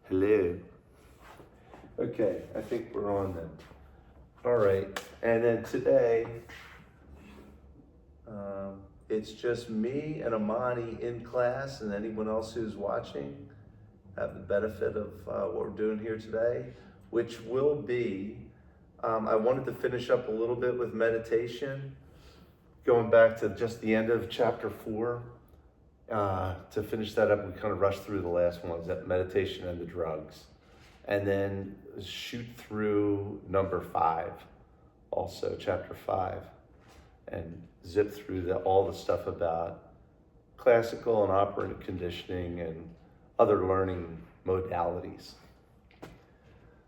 Hello. Okay, I think we're on then. All right, and then today, it's just me and Amani in class, and anyone else who's watching have the benefit of what we're doing here today, which will be, I wanted to finish up a little bit with meditation, going back to just the end of chapter 4. To finish that up, we kind of rushed through the last ones, that meditation and the drugs. And then shoot through number 5, also chapter 5, and zip through all the stuff about classical and operant conditioning and other learning modalities.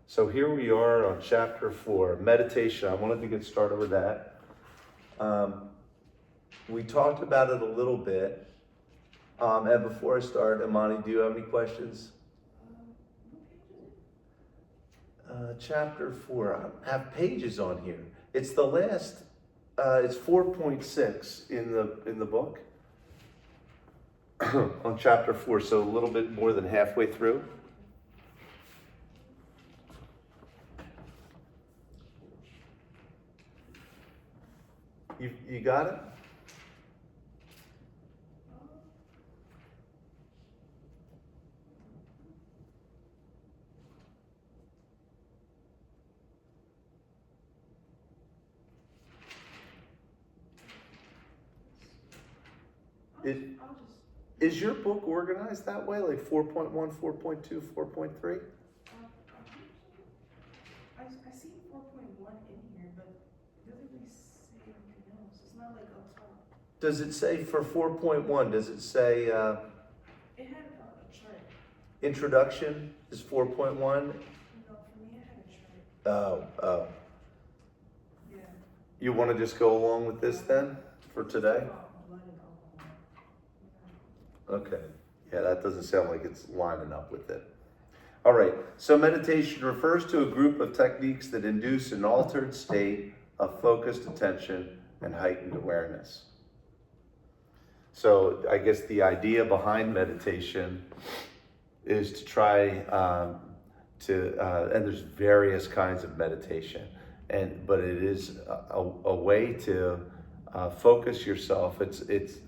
So here we are on chapter 4, meditation. I wanted to get started with that. We talked about it a little bit. And before I start, Imani, do you have any questions? Chapter 4, I don't have pages on here. It's the last, it's 4.6 in the book on chapter 4, so a little bit more than halfway through. You got it? Is your book organized that way, like 4.1, 4.2, 4.3? I see 4.1 in here, but it doesn't really say anything else. It's not like up top. Does it say for 4.1, does it say It had a chart. introduction is 4.1? No, for me it had a chart. Oh. Yeah. You want to just go along with this then for today? Blood and alcohol. Okay. Yeah, that doesn't sound like it's lining up with it. All right. So meditation refers to a group of techniques that induce an altered state of focused attention and heightened awareness. So I guess the idea behind meditation is to try and there's various kinds of meditation, but it is a way to focus yourself. It's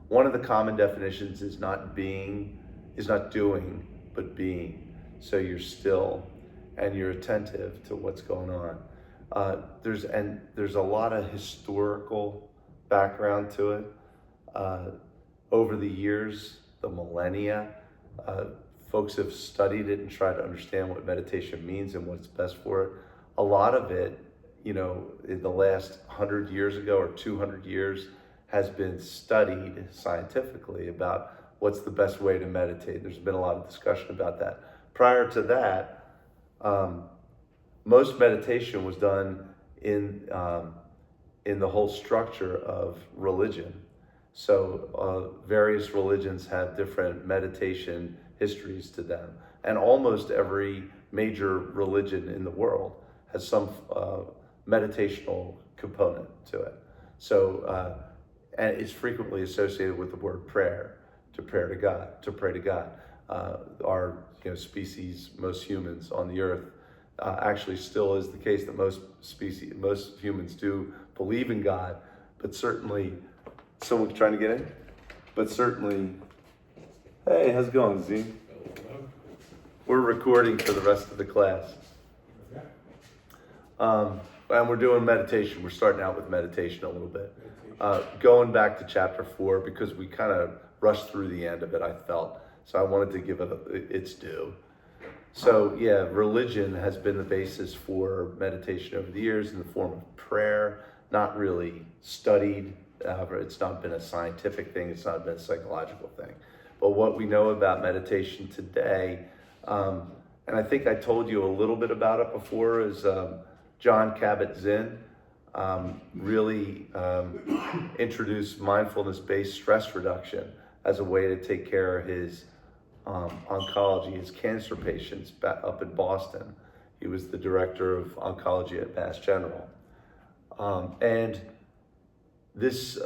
one of the common definitions is not doing, but being. So you're still and you're attentive to what's going on. There's a lot of historical background to it. Over the years, the millennia, folks have studied it and tried to understand what meditation means and what's best for it. A lot of it, in the last 100 years ago or 200 years, has been studied scientifically about what's the best way to meditate. There's been a lot of discussion about that. Prior to that, most meditation was done in the whole structure of religion. So various religions have different meditation histories to them. And almost every major religion in the world has some meditational component to it. So, and it's frequently associated with the word prayer, to pray to God. Our species, most humans on the earth, actually still is the case that most humans do believe in God, but certainly, someone's trying to get in? But certainly, hey, how's it going, Z? We're recording for the rest of the class. And we're doing meditation. We're starting out with meditation a little bit. Going back to chapter 4, because we kind of rushed through the end of it, I felt. So I wanted to give it its due. So yeah, religion has been the basis for meditation over the years in the form of prayer, not really studied. It's not been a scientific thing. It's not been a psychological thing. But what we know about meditation today, and I think I told you a little bit about it before, is John Kabat-Zinn really introduced mindfulness-based stress reduction as a way to take care of his oncology, his cancer patients up in Boston. He was the director of oncology at Mass General. And this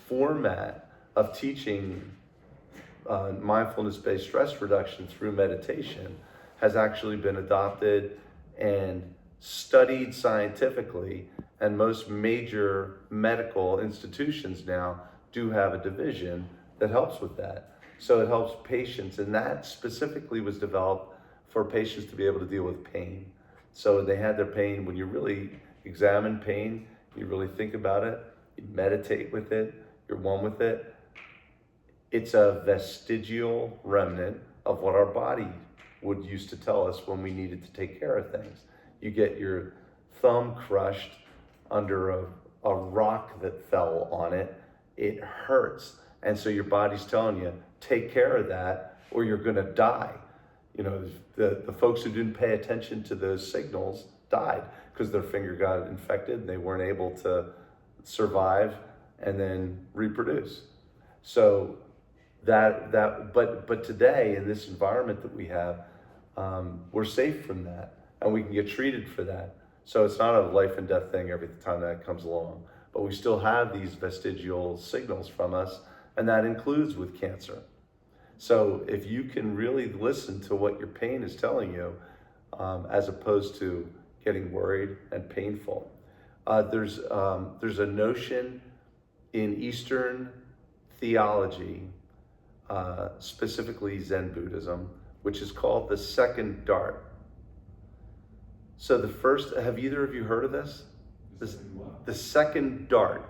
format of teaching mindfulness-based stress reduction through meditation has actually been adopted and studied scientifically, and most major medical institutions now do have a division that helps with that. So it helps patients, and that specifically was developed for patients to be able to deal with pain. So they had their pain. When you really examine pain, you really think about it, you meditate with it, you're one with it. It's a vestigial remnant of what our body would used to tell us when we needed to take care of things. You get your thumb crushed under a rock that fell on it, it hurts. And so your body's telling you, take care of that or you're gonna die. You know, the folks who didn't pay attention to those signals died because their finger got infected and they weren't able to survive and then reproduce. So but today in this environment that we have, we're safe from that and we can get treated for that. So it's not a life and death thing every time that comes along, but we still have these vestigial signals from us, and that includes with cancer. So if you can really listen to what your pain is telling you, as opposed to getting worried and painful. There's a notion in Eastern theology, specifically Zen Buddhism, which is called the second dart. So the first, have either of you heard of this? The second dart.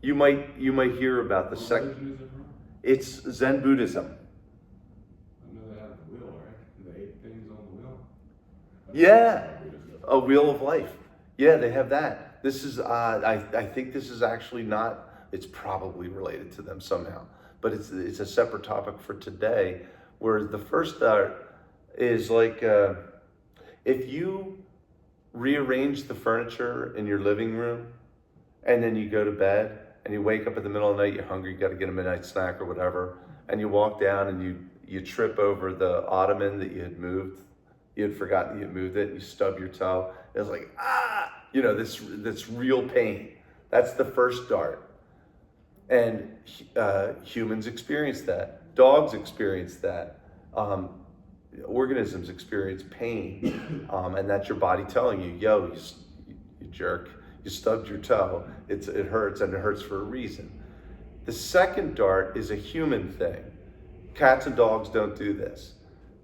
You might hear about the second. It's Zen Buddhism. I know they have the wheel, right? The 8 things on the wheel. Yeah, a wheel of life. Yeah, they have that. This is, I think this is actually not, it's probably related to them somehow, but it's a separate topic for today, where the first dart is like, if you rearrange the furniture in your living room and then you go to bed and you wake up in the middle of the night, you're hungry, you got to get a midnight snack or whatever, and you walk down and you trip over the ottoman that you had moved. You had forgotten you had moved it, and you stub your toe. It was like, you know, this real pain. That's the first dart. And humans experience that. Dogs experience that. Organisms experience pain, and that's your body telling you, yo, you jerk, you stubbed your toe, it hurts, and it hurts for a reason. The second dart is a human thing. Cats and dogs don't do this.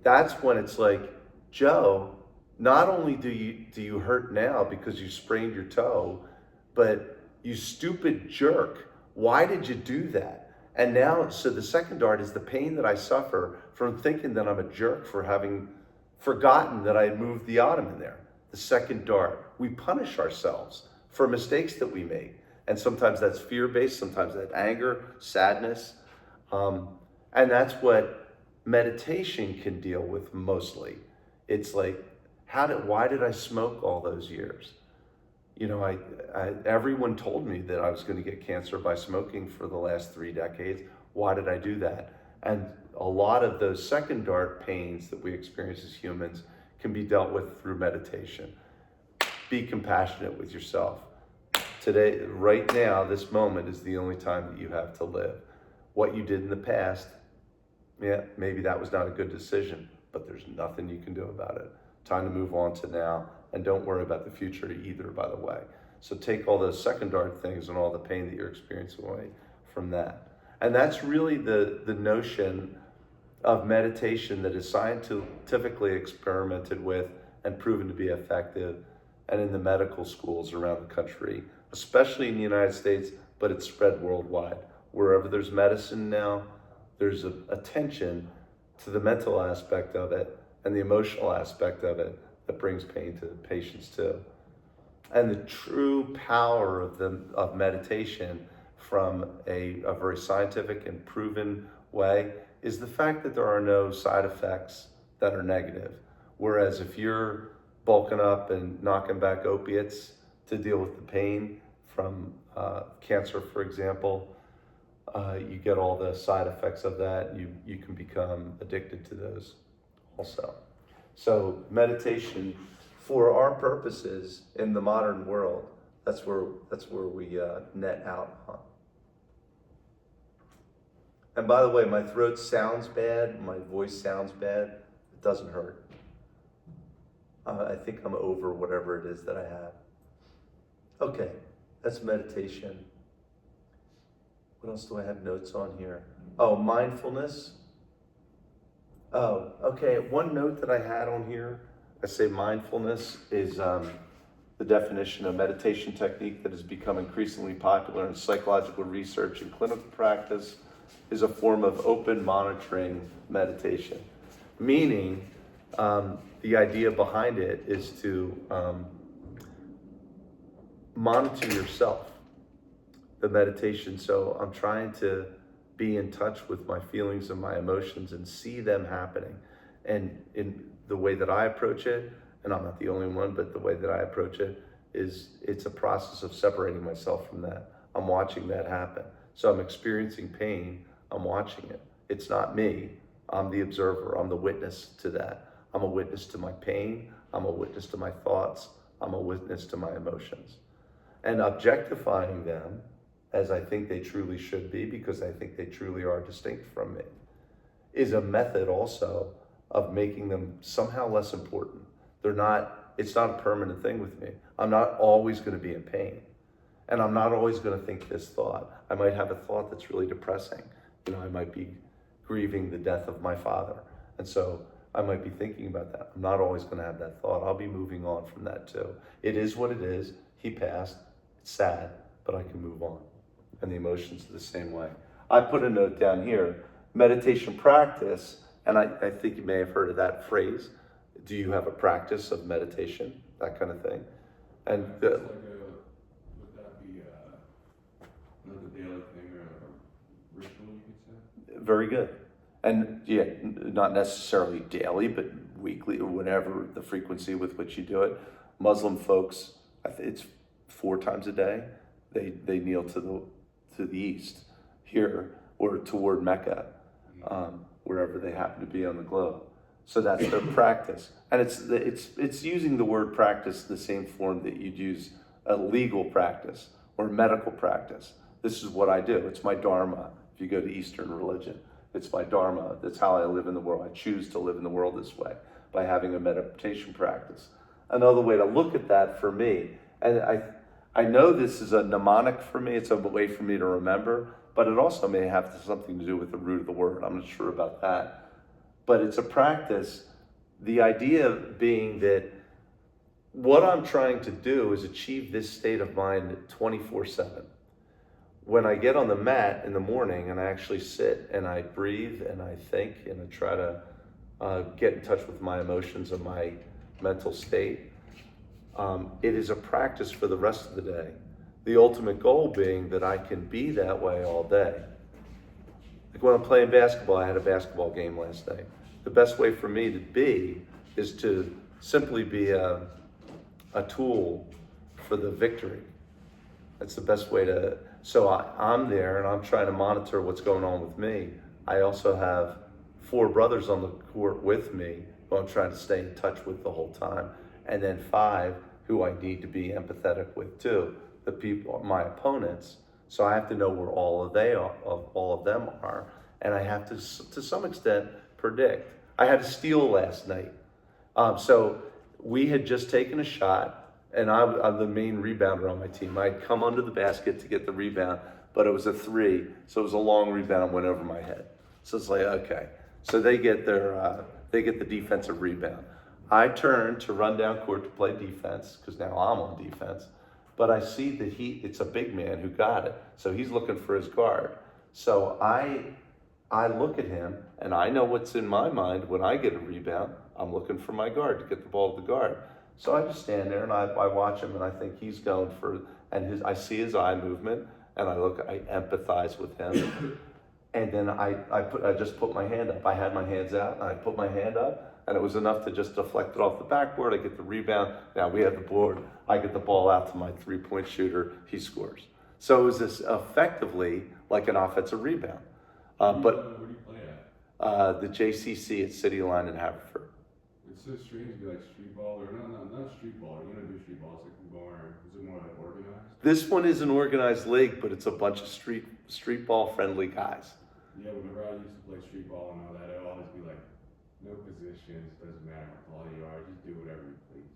That's when it's like, Joe, not only do you hurt now because you sprained your toe, but you stupid jerk, why did you do that? And now, so the second dart is the pain that I suffer from thinking that I'm a jerk for having forgotten that I moved the ottoman there. The second dart. We punish ourselves for mistakes that we make. And sometimes that's fear-based, sometimes that's anger, sadness. And that's what meditation can deal with mostly. It's like, why did I smoke all those years? You know, everyone told me that I was going to get cancer by smoking for the last 3 decades. Why did I do that? And a lot of those second dart pains that we experience as humans can be dealt with through meditation. Be compassionate with yourself. Today, right now, this moment is the only time that you have to live. What you did in the past, yeah, maybe that was not a good decision, but there's nothing you can do about it. Time to move on to now. And don't worry about the future either, by the way. So take all those second dart things and all the pain that you're experiencing away from that. And that's really the notion of meditation that is scientifically experimented with and proven to be effective, and in the medical schools around the country, especially in the United States, but it's spread worldwide. Wherever there's medicine now, there's attention to the mental aspect of it and the emotional aspect of it that brings pain to the patients too. And the true power of meditation from a very scientific and proven way is the fact that there are no side effects that are negative. Whereas if you're bulking up and knocking back opiates to deal with the pain from cancer, for example, you get all the side effects of that. You can become addicted to those also. So meditation, for our purposes in the modern world, that's where we net out on. And by the way, my throat sounds bad, my voice sounds bad. It doesn't hurt. I think I'm over whatever it is that I have. Okay, that's meditation. What else do I have notes on here? Oh, mindfulness. Oh, okay. One note that I had on here, I say mindfulness is the definition of meditation technique that has become increasingly popular in psychological research and clinical practice is a form of open monitoring meditation. Meaning, the idea behind it is to monitor yourself, the meditation. So I'm trying to be in touch with my feelings and my emotions and see them happening. And in the way that I approach it, and I'm not the only one, but the way that I approach it is it's a process of separating myself from that. I'm watching that happen. So I'm experiencing pain, I'm watching it. It's not me, I'm the observer, I'm the witness to that. I'm a witness to my pain, I'm a witness to my thoughts, I'm a witness to my emotions. And objectifying them, as I think they truly should be, because I think they truly are distinct from me, is a method also of making them somehow less important. It's not a permanent thing with me. I'm not always going to be in pain. And I'm not always going to think this thought. I might have a thought that's really depressing. I might be grieving the death of my father. And so I might be thinking about that. I'm not always going to have that thought. I'll be moving on from that too. It is what it is. He passed. It's sad, but I can move on. And the emotions are the same way. I put a note down here, meditation practice, and I think you may have heard of that phrase. Do you have a practice of meditation? That kind of thing. And Would that be like a daily thing or a ritual, you could say? very good. And yeah, not necessarily daily, but weekly or whenever the frequency with which you do it. Muslim folks, it's 4 times a day. They kneel to the east here or toward Mecca, wherever they happen to be on the globe. So that's their practice, and it's using the word practice the same form that you'd use a legal practice or medical practice. This is what I do. It's my dharma. If you go to Eastern religion, it's my dharma. That's how I live in the world. I choose to live in the world this way by having a meditation practice. Another way to look at that for me, and I know this is a mnemonic for me. It's a way for me to remember, but it also may have something to do with the root of the word. I'm not sure about that. But it's a practice, the idea being that what I'm trying to do is achieve this state of mind 24/7. When I get on the mat in the morning and I actually sit and I breathe and I think and I try to get in touch with my emotions and my mental state, it is a practice for the rest of the day. The ultimate goal being that I can be that way all day. Like when I'm playing basketball, I had a basketball game last night. The best way for me to be is to simply be a tool for the victory. That's the best way to, so I'm there and I'm trying to monitor what's going on with me. I also have 4 brothers on the court with me who I'm trying to stay in touch with the whole time. And then 5 who I need to be empathetic with too, the people, my opponents. So I have to know where all of them are, and I have to some extent predict. I had a steal last night, so we had just taken a shot, and I'm the main rebounder on my team. I'd come under the basket to get the rebound, but it was a 3, so it was a long rebound and went over my head. So it's like, okay, so they get the defensive rebound. I turn to run down court to play defense because now I'm on defense. But I see that it's a big man who got it. So he's looking for his guard. So I look at him and I know what's in my mind when I get a rebound. I'm looking for my guard to get the ball to the guard. So I just stand there and I watch him and I think he's going for, and I see his eye movement and I empathize with him. And then I just put my hand up. I had my hands out and I put my hand up. And it was enough to just deflect it off the backboard. I get the rebound. Now we have the board. I get the ball out to my 3-point shooter. He scores. So it was this effectively like an offensive rebound. Where do you play at? The JCC at City Line in Haverford. It's so strange to be like street ball, or not street ball. You don't do street ball. It's like more. Is it more like organized? This one is an organized league, but it's a bunch of street ball friendly guys. Yeah, whenever I used to play street ball and all that, it'd always be like, no positions, doesn't matter how tall you are, just do whatever you please.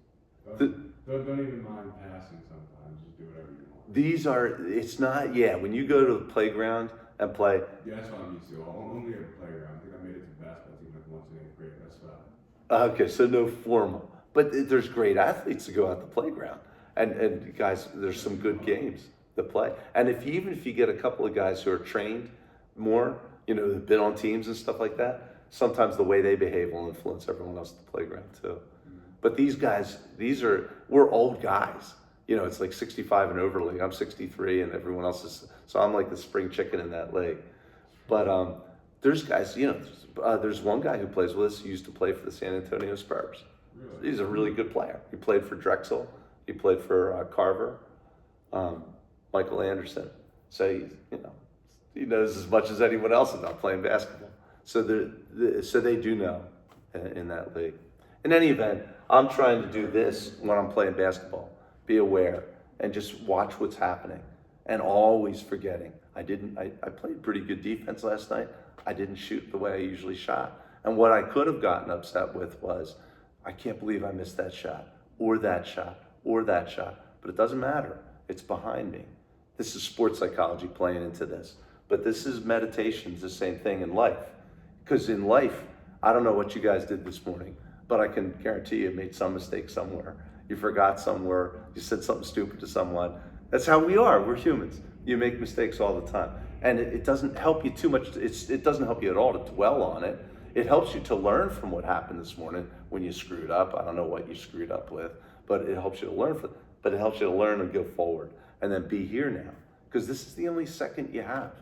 Don't even mind passing sometimes, just do whatever you want. These are, it's not, yeah, when you go to the playground and play, Yeah, that's what I'm used to. Only at the playground. I think I made it to the basketball team like once in 8th grade. That's about it. okay, so no formal. But there's great athletes to go out the playground. And guys, there's some good games to play. And even if you get a couple of guys who are trained more, you know, have been on teams and stuff like that, sometimes the way they behave will influence everyone else at the playground too. But these guys, we're old guys. You know, it's like 65 and over league. I'm 63 and everyone else is, so I'm like the spring chicken in that league. But there's guys, you know, there's one guy who plays with us who used to play for the San Antonio Spurs. Really? He's a really good player. He played for Drexel. He played for Carver, Michael Anderson. So he knows as much as anyone else about playing basketball. So they do know in that league. In any event, I'm trying to do this when I'm playing basketball. Be aware and just watch what's happening, and always forgetting. I played pretty good defense last night. I didn't shoot the way I usually shot. And what I could have gotten upset with was, I can't believe I missed that shot, or that shot, or that shot. But it doesn't matter. It's behind me. This is sports psychology playing into this. But this is meditation, it's the same thing in life. Because in life, I don't know what you guys did this morning, but I can guarantee you made some mistake somewhere. You forgot somewhere, you said something stupid to someone. That's how we are, we're humans. You make mistakes all the time. And it doesn't help you too much, it doesn't help you at all to dwell on it. It helps you to learn from what happened this morning when you screwed up. I don't know what you screwed up with, but it helps you to learn but it helps you to learn and go forward. And then be here now. Because this is the only second you have.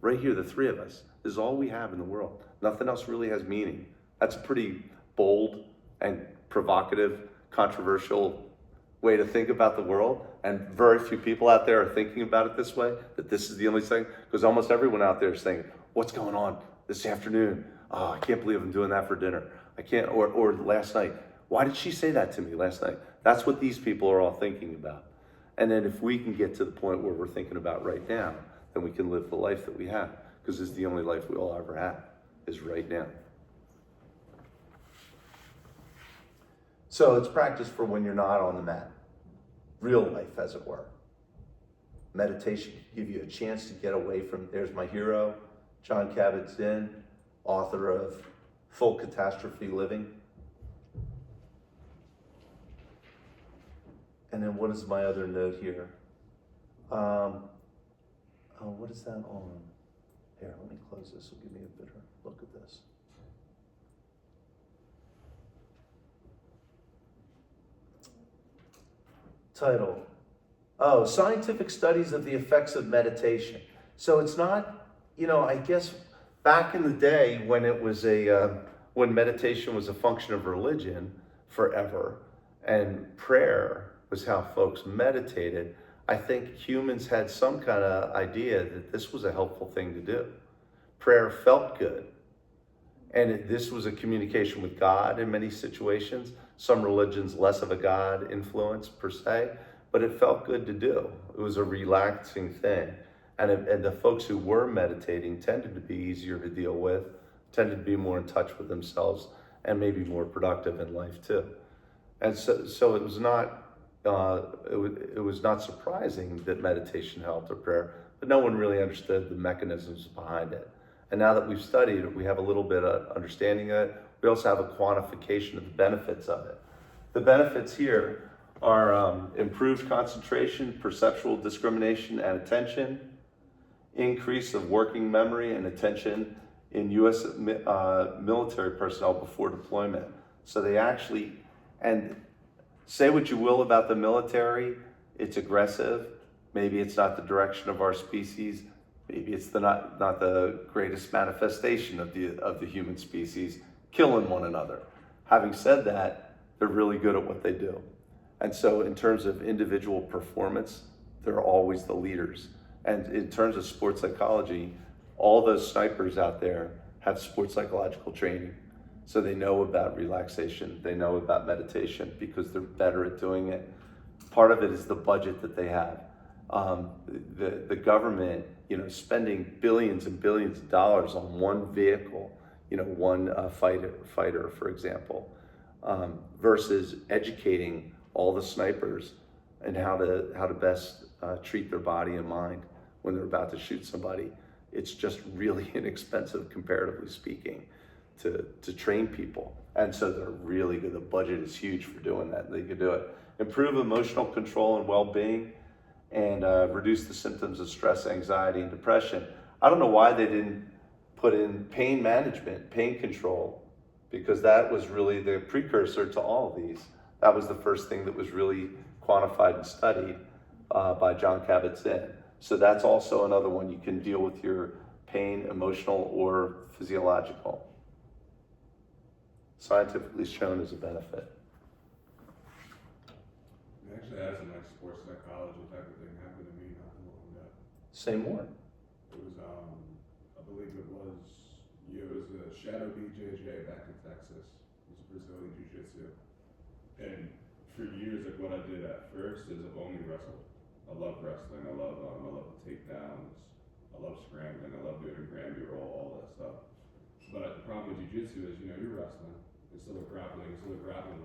Right here, the three of us. This is all we have in the world. Nothing else really has meaning. That's a pretty bold and provocative, controversial way to think about the world. And very few people out there are thinking about it this way, that this is the only thing. Because almost everyone out there is saying, what's going on this afternoon? Oh, I can't believe I'm doing that for dinner. I can't, or last night. Why did she say that to me last night? That's what these people are all thinking about. And then if we can get to the point where we're thinking about right now, then we can live the life that we have. Because it's the only life we'll ever have, is right now. So it's practice for when you're not on the mat. Real life, as it were. Meditation can give you a chance to get away from, there's my hero, John Kabat-Zinn, author of Full Catastrophe Living. And then what is my other note here? What is that on? Here, let me close this. It'll give me a better look at this. Title. Oh, Scientific Studies of the Effects of Meditation. So it's not, I guess back in the day when it was when meditation was a function of religion forever, and prayer was how folks meditated, I think humans had some kind of idea that this was a helpful thing to do. Prayer felt good. And this was a communication with God in many situations. Some religions, less of a God influence per se, but it felt good to do. It was a relaxing thing. And the folks who were meditating tended to be easier to deal with, tended to be more in touch with themselves, and maybe more productive in life too. And so it was not, it was not surprising that meditation helped or prayer, but no one really understood the mechanisms behind it. And now that we've studied it, we have a little bit of understanding of it. We also have a quantification of the benefits of it. The benefits here are improved concentration, perceptual discrimination and attention, increase of working memory and attention in U.S. military personnel before deployment. So they actually, and say what you will about the military, it's aggressive. Maybe it's not the direction of our species. Maybe it's not the greatest manifestation of the human species, killing one another. Having said that, they're really good at what they do. And so in terms of individual performance, they're always the leaders. And in terms of sports psychology, all those snipers out there have sports psychological training. So they know about relaxation, they know about meditation because they're better at doing it. Part of it is the budget that they have. The government spending billions and billions of dollars on one vehicle, one fighter, for example, versus educating all the snipers and how to best treat their body and mind when they're about to shoot somebody. It's just really inexpensive, comparatively speaking, to train people. And so they're really good. The budget is huge for doing that. They could do it. Improve emotional control and well-being, and reduce the symptoms of stress, anxiety, and depression. I don't know why they didn't put in pain management, pain control, because that was really the precursor to all of these. That was the first thing that was really quantified and studied by John Kabat-Zinn. So that's also another one. You can deal with your pain, emotional or physiological. Scientifically shown as a benefit. It actually had some like sports psychology type of thing happen to me not too long ago. Say more. It was, I believe it was a Shadow BJJ back in Texas. It was Brazilian Jiu-Jitsu. And for years, like what I did at first is I've only wrestled. I love wrestling. I love the takedowns. I love scrambling. I love doing a Granby roll, all that stuff. But the problem with Jiu-Jitsu is, you're wrestling. It's still a grappling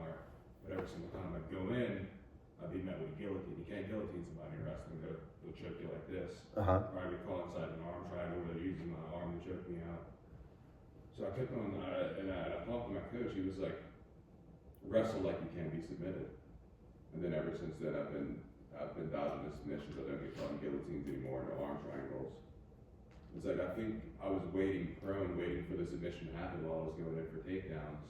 art. But every single time I go in, I'd be met with a guillotine. You can't guillotine somebody in wrestling. They'll choke you like this. Uh-huh. Or I'd be caught inside an arm triangle where they're using my arm to choke me out. So I kept on, and I talked to my coach. He was like, wrestle like you can't be submitted. And then ever since then, I've been dodging the submissions. I don't get caught in guillotines anymore, no arm triangles. It's like I think I was waiting for the submission to happen while I was going in for takedowns.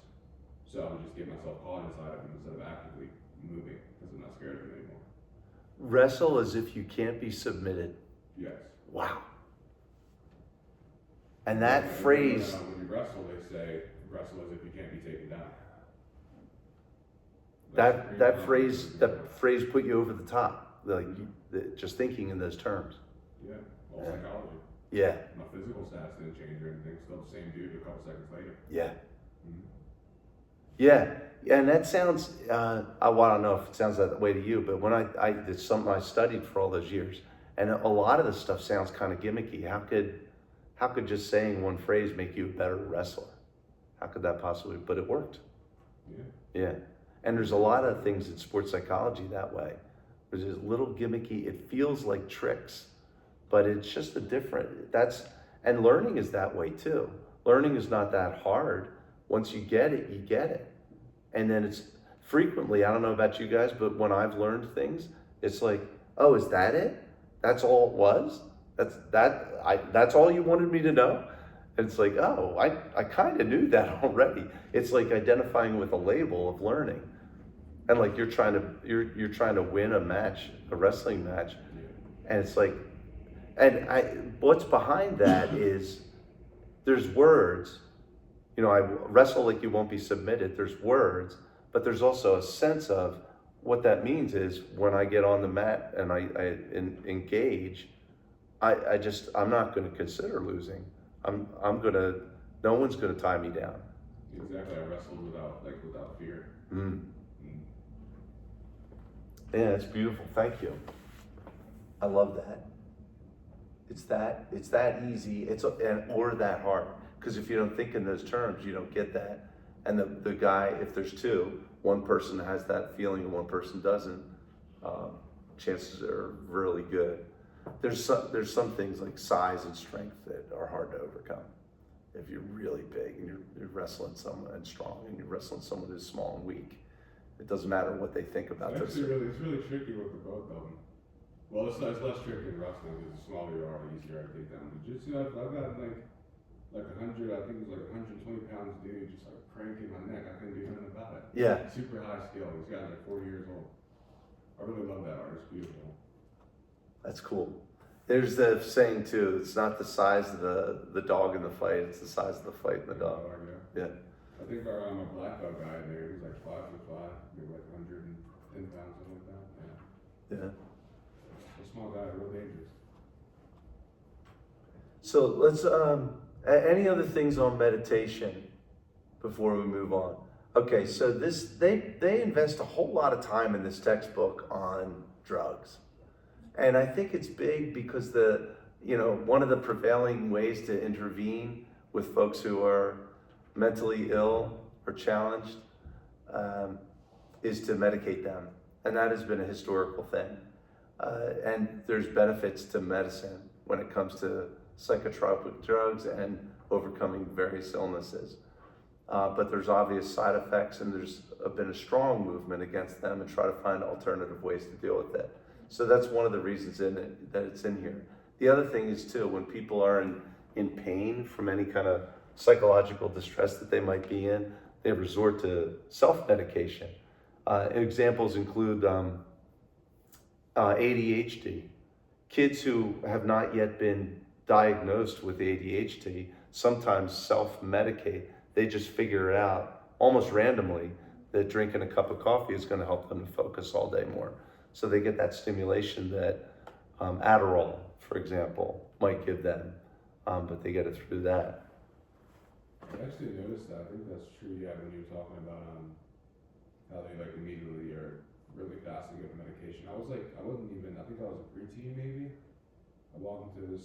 So I would just get myself caught inside of him instead of actively moving because I'm not scared of him anymore. Wrestle as if you can't be submitted. Yes. Wow. And that phrase. When you wrestle, they say wrestle as if you can't be taken down. That phrase put you over the top. Just thinking in those terms. Yeah. All psychology. Yeah. My physical stats didn't change or anything. Still the same dude a couple seconds later. Yeah. Mm-hmm. Yeah, and that sounds, I don't know if it sounds that way to you, but when I did something I studied for all those years, and a lot of the stuff sounds kind of gimmicky. How could just saying one phrase make you a better wrestler? How could that possibly, but it worked. Yeah. And there's a lot of things in sports psychology that way. There's this little gimmicky, it feels like tricks, but it's just and learning is that way too. Learning is not that hard. Once you get it, you get it. And then it's frequently, I don't know about you guys, but when I've learned things, it's like, oh, is that it? That's all it was? That's all you wanted me to know? And it's like, oh, I kind of knew that already. It's like identifying with a label of learning. And like you're trying to win a wrestling match. And it's like, what's behind that is there's words. I wrestle like you won't be submitted. There's words, but there's also a sense of what that means is when I get on the mat and I engage, I'm not going to consider losing. No one's going to tie me down. Exactly. I wrestled without fear. Mm. Yeah, it's beautiful. Thank you. I love that. It's that easy. Or that hard. Because if you don't think in those terms, you don't get that. And the guy, if there's two, one person has that feeling and one person doesn't, chances are really good. There's some things like size and strength that are hard to overcome. If you're really big and you're wrestling someone and strong and you're wrestling someone who's small and weak, it doesn't matter what they think about this. It's really tricky with the both of them. Well, it's less tricky in wrestling because the smaller you are, the easier I take down. But just, I've got like 100, I think it was like 120 pounds dude just like cranking my neck. I couldn't do nothing about it. Yeah. Super high skill. He's got like 40 years old. I really love that art. It's beautiful. That's cool. There's the saying too, it's not the size of the dog in the fight, it's the size of the fight in the dog. Yeah. I think our a black belt guy there, he's like 5'5", maybe like 110 pounds, something like that. Yeah. A small guy, real dangerous. So let's, any other things on meditation before we move on? Okay, so they invest a whole lot of time in this textbook on drugs. And I think it's big because one of the prevailing ways to intervene with folks who are mentally ill or challenged is to medicate them. And that has been a historical thing. And there's benefits to medicine when it comes to psychotropic drugs and overcoming various illnesses. But there's obvious side effects, and there's been a strong movement against them and try to find alternative ways to deal with it. So that's one of the reasons that it's in here. The other thing is too, when people are in pain from any kind of psychological distress that they might be in, they resort to self-medication. Examples include ADHD. Kids who have not yet been diagnosed with ADHD sometimes self-medicate. They just figure it out almost randomly that drinking a cup of coffee is going to help them to focus all day more. So they get that stimulation that Adderall, for example, might give them, but they get it through that. I actually noticed that. I think that's true, yeah, when you were talking about how they like immediately or really fast to give medication. I wasn't even, I think I was a preteen maybe. I walked into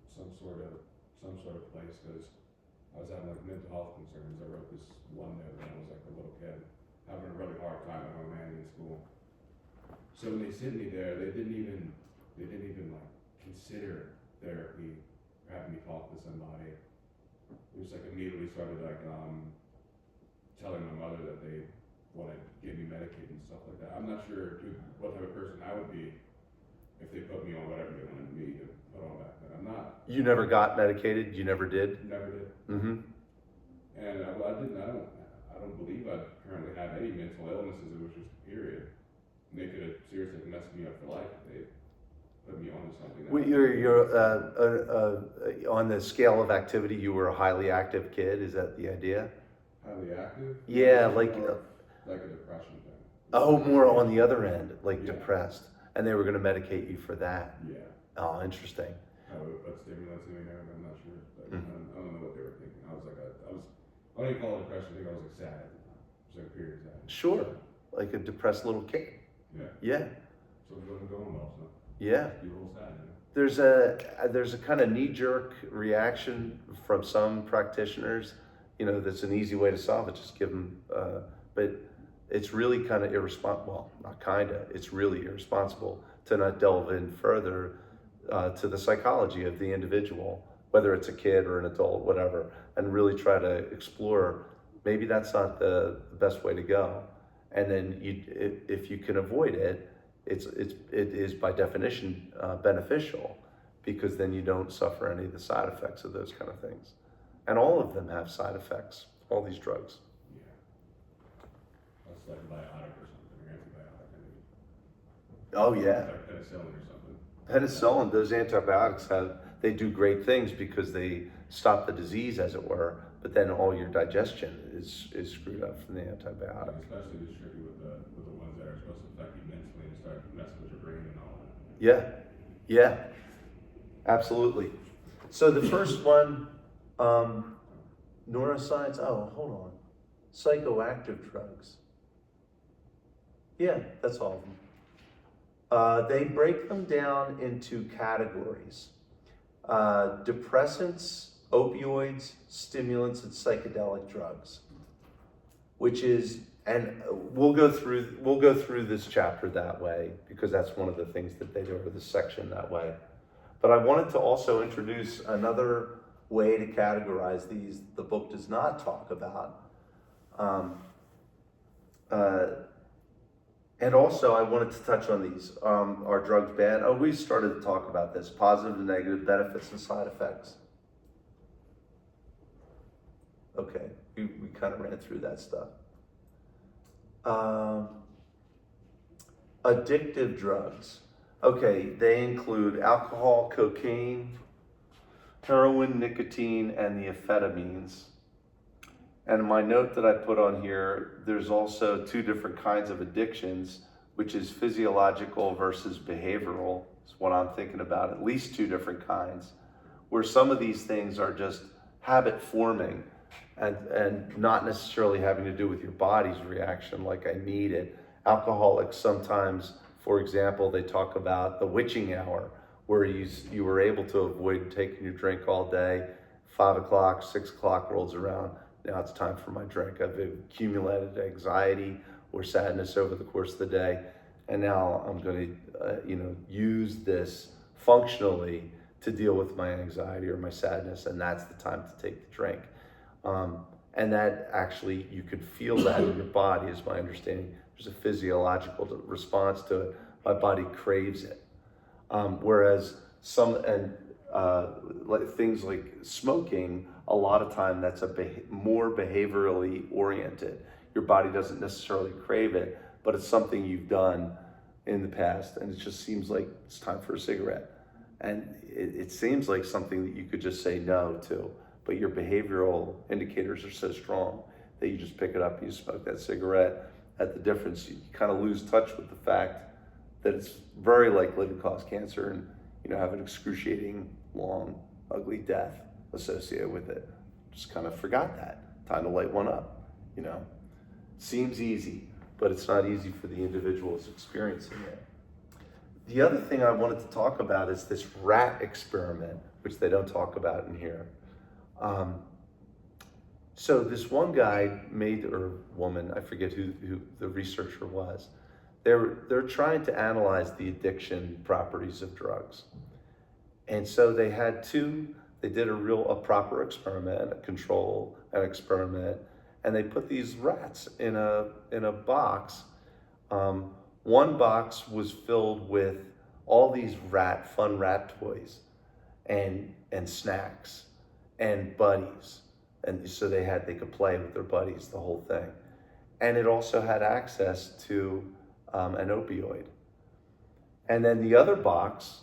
some sort of place because I was having like mental health concerns. I wrote this one note when I was like a little kid, having a really hard time at home and in school. So when they sent me there, they didn't even like consider therapy or having me talk to somebody. It was like immediately started like telling my mother that they want to get me medicated and stuff like that. I'm not sure what type of person I would be if they put me on whatever they wanted me to put on back then. I'm not. You never got medicated? You never did? Never did. Mm-hmm. And I don't believe I currently have any mental illnesses. It was just a period. And they could have seriously messed me up for life if they put me on to something. Well, you're on the scale of activity, you were a highly active kid. Is that the idea? Highly active? Yeah, Like like a depression thing. oh, more on the other end, like Yeah. depressed, and they were going to medicate you for that. Yeah. Oh, interesting. I would put stimulants in there, I'm not sure. But Mhm. I don't know what they were thinking. I don't even call it depression, I think I was like sad at the time. It was like a period of sadness. Sure, like a depressed little kid. Yeah. Yeah, So it wasn't going well, so yeah. be a little sad, you know? There's a kind of knee-jerk reaction from some practitioners, that's an easy way to solve it. Just give them, but it's really kind of irresponsible. Well, not kind of. It's really irresponsible to not delve in further to the psychology of the individual, whether it's a kid or an adult, whatever, and really try to explore. Maybe that's not the best way to go. And then if you can avoid it, it is by definition beneficial, because then you don't suffer any of the side effects of those kind of things. And all of them have side effects, all these drugs. Yeah. That's like a biotic or something, or antibiotic, I mean. Oh yeah, Like penicillin or something. penicillin, those antibiotics they do great things because they stop the disease, as it were, but then all your digestion is screwed up from the antibiotic. Especially just tricky with the ones that are supposed to affect you mentally and start messing with your brain and all that. Yeah, absolutely. So the first one, neuroscience, oh, hold on. Psychoactive drugs. Yeah, that's all of them. They break them down into categories. Depressants, opioids, stimulants, and psychedelic drugs. Which is, and we'll go through this chapter that way, because that's one of the things that they do, or this section that way. But I wanted to also introduce another way to categorize these the book does not talk about. And also I wanted to touch on these. Are drugs bad? Oh, we started to talk about this. Positive and negative benefits and side effects. Okay, we kind of ran through that stuff. Addictive drugs. Okay, they include alcohol, cocaine, heroin, nicotine, and the amphetamines. And my note that I put on here, there's also two different kinds of addictions, which is physiological versus behavioral, is what I'm thinking about, at least two different kinds, where some of these things are just habit forming and not necessarily having to do with your body's reaction, like I need it. Alcoholics sometimes, for example, they talk about the witching hour, where you were able to avoid taking your drink all day. 5 o'clock, 6 o'clock rolls around. Now it's time for my drink. I've accumulated anxiety or sadness over the course of the day, and now I'm going to, use this functionally to deal with my anxiety or my sadness, and that's the time to take the drink. And that actually, you could feel that in your body, is my understanding. There's a physiological response to it. My body craves it. Whereas things like smoking, a lot of time that's more behaviorally oriented. Your body doesn't necessarily crave it, but it's something you've done in the past, and it just seems like it's time for a cigarette. And it seems like something that you could just say no to, but your behavioral indicators are so strong that you just pick it up and you smoke that cigarette. At the difference, you kind of lose touch with the fact that it's very likely to cause cancer and have an excruciating, long, ugly death associated with it. Just kind of forgot that. Time to light one up. Seems easy, but it's not easy for the individuals experiencing it. The other thing I wanted to talk about is this rat experiment, which they don't talk about in here. So this one guy or woman, I forget who the researcher was. They're trying to analyze the addiction properties of drugs. And so they did a proper experiment, an experiment, and they put these rats in a box. One box was filled with all these fun rat toys and snacks and buddies. And so they could play with their buddies, the whole thing. And it also had access to an opioid. And then the other box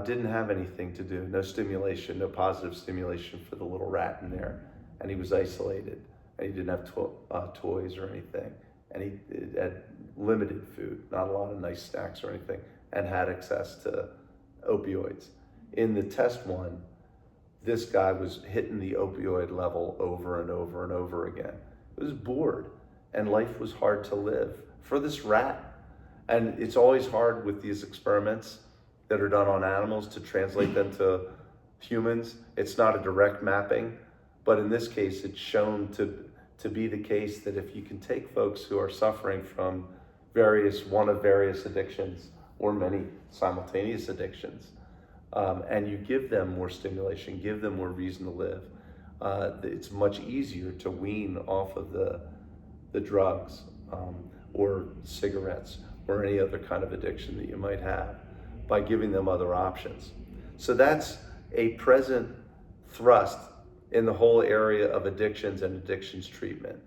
didn't have anything to do, no stimulation, no positive stimulation for the little rat in there. And he was isolated, and he didn't have toys or anything. And he had limited food, not a lot of nice snacks or anything, and had access to opioids. In the test one, this guy was hitting the opioid level over and over and over again. He was bored, and life was hard to live for this rat. And it's always hard with these experiments that are done on animals to translate them to humans. It's not a direct mapping, but in this case, it's shown to be the case that if you can take folks who are suffering from one of various addictions or many simultaneous addictions, and you give them more stimulation, give them more reason to live, it's much easier to wean off of the drugs or cigarettes or any other kind of addiction that you might have by giving them other options. So that's a present thrust in the whole area of addictions and addictions treatment,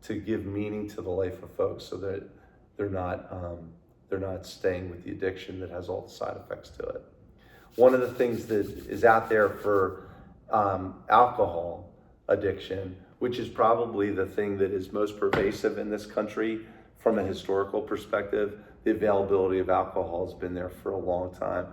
to give meaning to the life of folks so that they're not staying with the addiction that has all the side effects to it. One of the things that is out there for alcohol addiction, which is probably the thing that is most pervasive in this country from a historical perspective, the availability of alcohol has been there for a long time.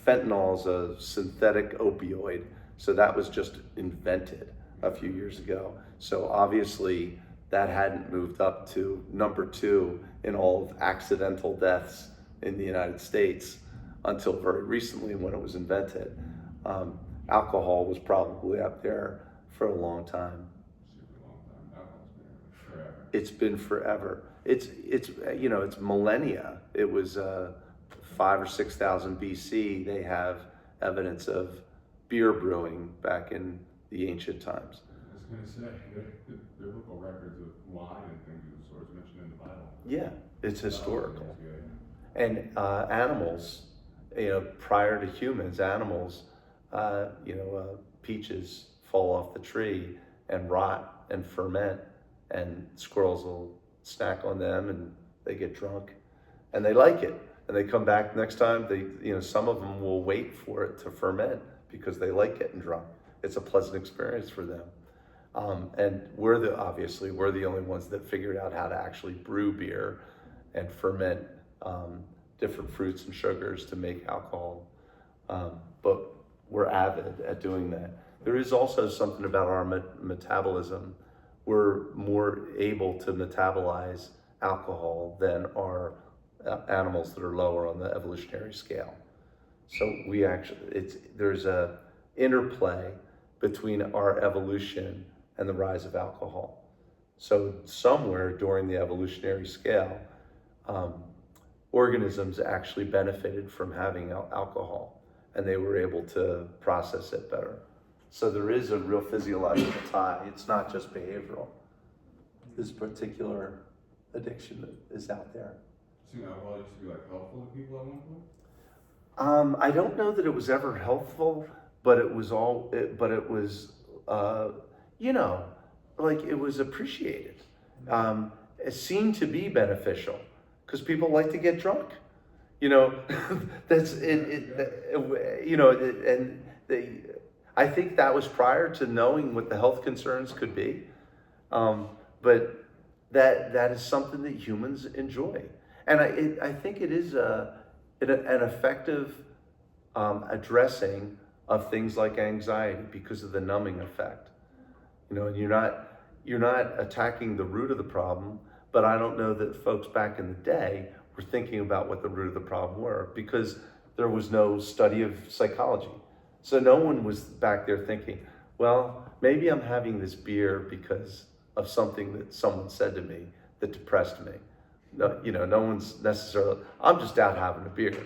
Fentanyl is a synthetic opioid, so that was just invented a few years ago. So obviously that hadn't moved up to number 2 in all of accidental deaths in the United States until very recently when it was invented. Alcohol was probably up there for a long time. Super long time. Alcohol's been forever. It's been forever. It's millennia. It was 5,000 or 6,000 BC. They have evidence of beer brewing back in the ancient times. I was going to say, the biblical records of wine and things of the sort is mentioned in the Bible. Yeah, it's historical. Yeah. And animals, prior to humans, animals, peaches fall off the tree and rot and ferment, and squirrels will snack on them and they get drunk and they like it. And they come back next time, some of them will wait for it to ferment because they like getting drunk. It's a pleasant experience for them. And we're the only ones that figured out how to actually brew beer and ferment different fruits and sugars to make alcohol. But we're avid at doing that. There is also something about our metabolism. We're more able to metabolize alcohol than our animals that are lower on the evolutionary scale. So there's a interplay between our evolution and the rise of alcohol. So somewhere during the evolutionary scale, um, organisms actually benefited from having alcohol, and they were able to process it better. So there is a real physiological tie. It's not just behavioral. This particular addiction is out there. Do you think alcohol used to be like helpful to people at one point? I don't know that it was ever helpful, but it was you know, like it was appreciated. It seemed to be beneficial because people like to get drunk. You know, that's you know, and I think that was prior to knowing what the health concerns could be. But that is something that humans enjoy, and I think it is an effective addressing of things like anxiety because of the numbing effect. You know, and you're not attacking the root of the problem, but I don't know that folks back in the day were thinking about what the root of the problem were because there was no study of psychology. So no one was back there thinking, well, maybe I'm having this beer because of something that someone said to me that depressed me. No, you know, no one's necessarily, I'm just out having a beer,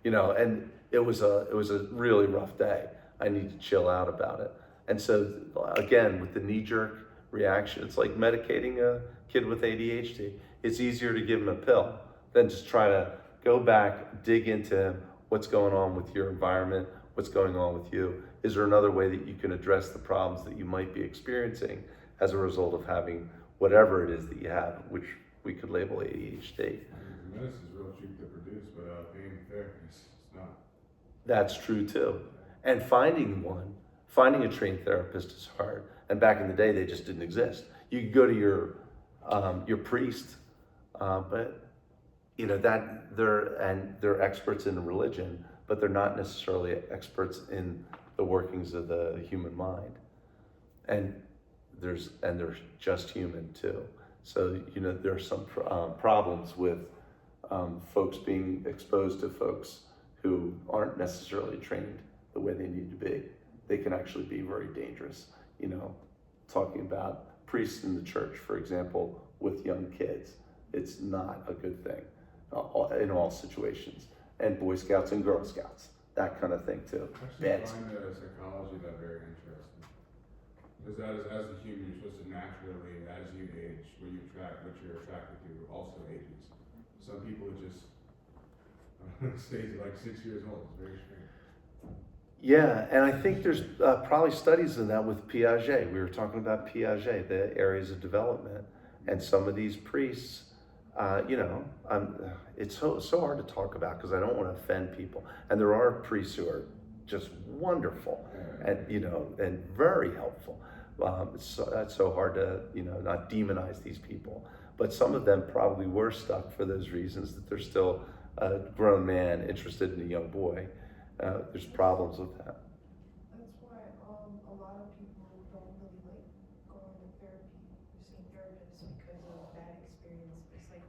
you know, and it was a really rough day. I need to chill out about it. And so again, with the knee-jerk reaction, it's like medicating a kid with ADHD. It's easier to give him a pill than just try to go back, dig into what's going on with your environment, what's going on with you. Is there another way that you can address the problems that you might be experiencing as a result of having whatever it is that you have, which we could label ADHD. Medicine's real cheap to produce, but paying therapists, it's not. That's true too. And finding a trained therapist is hard. And back in the day, they just didn't exist. You could go to your priest, but you know that they're experts in religion, but they're not necessarily experts in the workings of the human mind. And they're just human too. So you know there's some problems with folks being exposed to folks who aren't necessarily trained the way they need to be. They can actually be very dangerous. You know, talking about priests in the church, for example, with young kids, it's not a good thing in all situations. And Boy Scouts and Girl Scouts, that kind of thing too. I actually find the psychology of that very interesting. Because as a human, you're supposed to naturally, as you age, what you're attracted to also ages. Some people just stay to like 6 years old. It's very strange. Yeah, and I think there's probably studies in that with Piaget. We were talking about Piaget, the areas of development, and some of these priests, you know, it's so hard to talk about because I don't want to offend people. And there are priests who are just wonderful and, you know, and very helpful. That's so hard to, you know, not demonize these people. But some of them probably were stuck for those reasons that they're still a grown man interested in a young boy. There's problems with that. That's why a lot of people don't really like going to therapy or seeing therapists because of bad experience. It's like,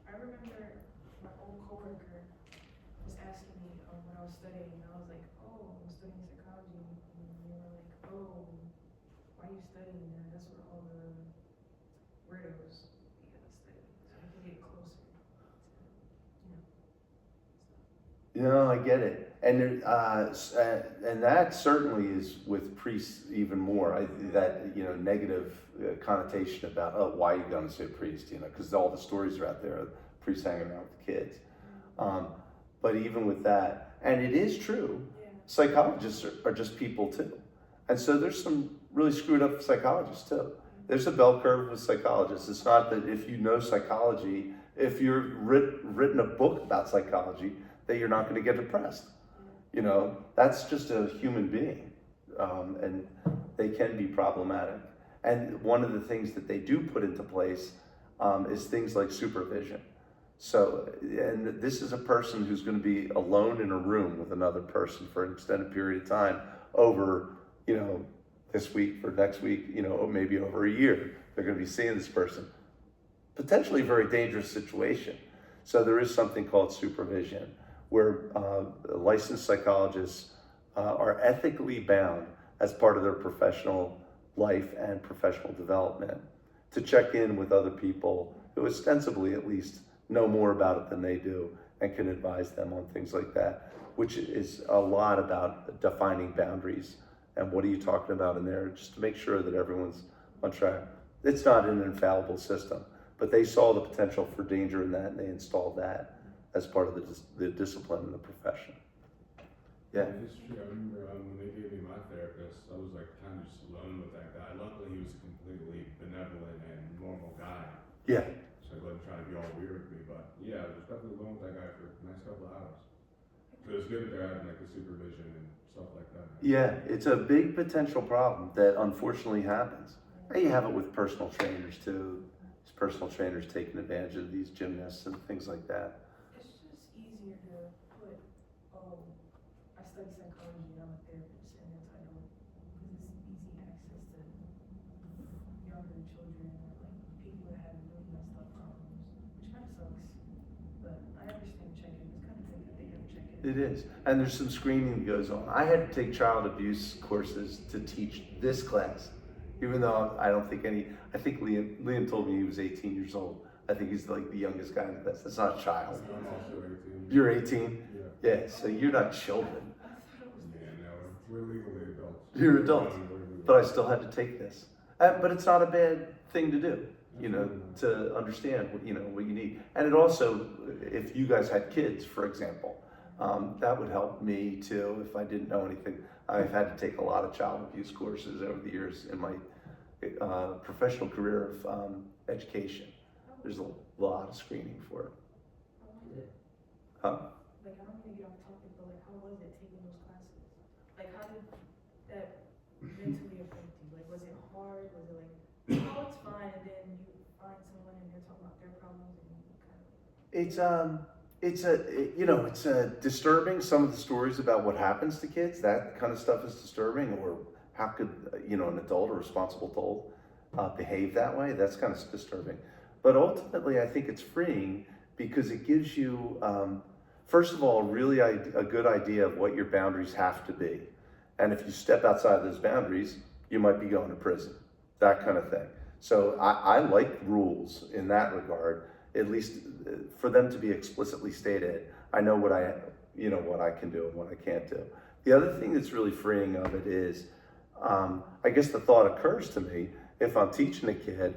I remember my old coworker was asking me when I was studying, and I was like, oh, I'm studying psychology. And they were like, oh, why are you studying that? That's what all the weirdos gotta study. So I can get closer to, You know, I get it. And that certainly is with priests even more. That, you know, negative connotation about, oh, why are you going to see a priest? You know, because all the stories are out there of priests hanging around with the kids. But even with that, and it is true, psychologists are just people too. And so there's some really screwed up psychologists too. There's a bell curve with psychologists. It's not that if you know psychology, if you've written a book about psychology, that you're not going to get depressed. You know, that's just a human being, and they can be problematic. And one of the things that they do put into place is things like supervision. So, and this is a person who's going to be alone in a room with another person for an extended period of time over, you know, this week or next week, you know, or maybe over a year. They're going to be seeing this person. Potentially a very dangerous situation. So there is something called supervision, where licensed psychologists are ethically bound as part of their professional life and professional development to check in with other people who ostensibly at least know more about it than they do and can advise them on things like that, which is a lot about defining boundaries and what are you talking about in there, just to make sure that everyone's on track. It's not an infallible system, but they saw the potential for danger in that and they installed that as part of the discipline in the profession. Yeah. It's true. I remember when they gave me my therapist, I was like kind of just alone with that guy. Luckily, he was a completely benevolent and normal guy. Yeah. So I wasn't trying to be all weird with me, but yeah, I was definitely alone with that guy for a nice couple of hours. So it's good that they're having like the supervision and stuff like that. Yeah, it's a big potential problem that unfortunately happens. And you have it with personal trainers too. These personal trainers taking advantage of these gymnasts and things like that. It's just easier to put, I study psychology and I'm a therapist in the title because it's easy access to younger children or like people that have really messed up problems, which kind of sucks. But I understand check-in. It's kind of good that they have check-in. It is. And there's some screening that goes on. I had to take child abuse courses to teach this class, even though I don't think I think Liam told me he was 18 years old. I think he's like the youngest guy in the class. That's not a child. I'm also 18. You're 18? Yeah. Yeah, so you're not children. Yeah, no, we're legally adults. You're adults. We're legally But I still had to take this. But it's not a bad thing to do, you know, to understand what, you know, what you need. And it also, if you guys had kids, for example, that would help me too if I didn't know anything. I've had to take a lot of child abuse courses over the years in my professional career of education. There's a lot of screening for it. How was it? Huh? Like, I don't want to get off topic, but like, how was it taking those classes? Like, how did that mentally affect you? Like, was it hard? Was it like, oh, it's fine, and then you find someone and they're talking about their problems and you kind of... It's disturbing, some of the stories about what happens to kids. That kind of stuff is disturbing. Or how could, an adult or responsible adult behave that way? That's kind of disturbing. But ultimately, I think it's freeing because it gives you, first of all, really a good idea of what your boundaries have to be. And if you step outside those boundaries, you might be going to prison, that kind of thing. So I like rules in that regard, at least for them to be explicitly stated. I know what I can do and what I can't do. The other thing that's really freeing of it is, I guess the thought occurs to me, if I'm teaching a kid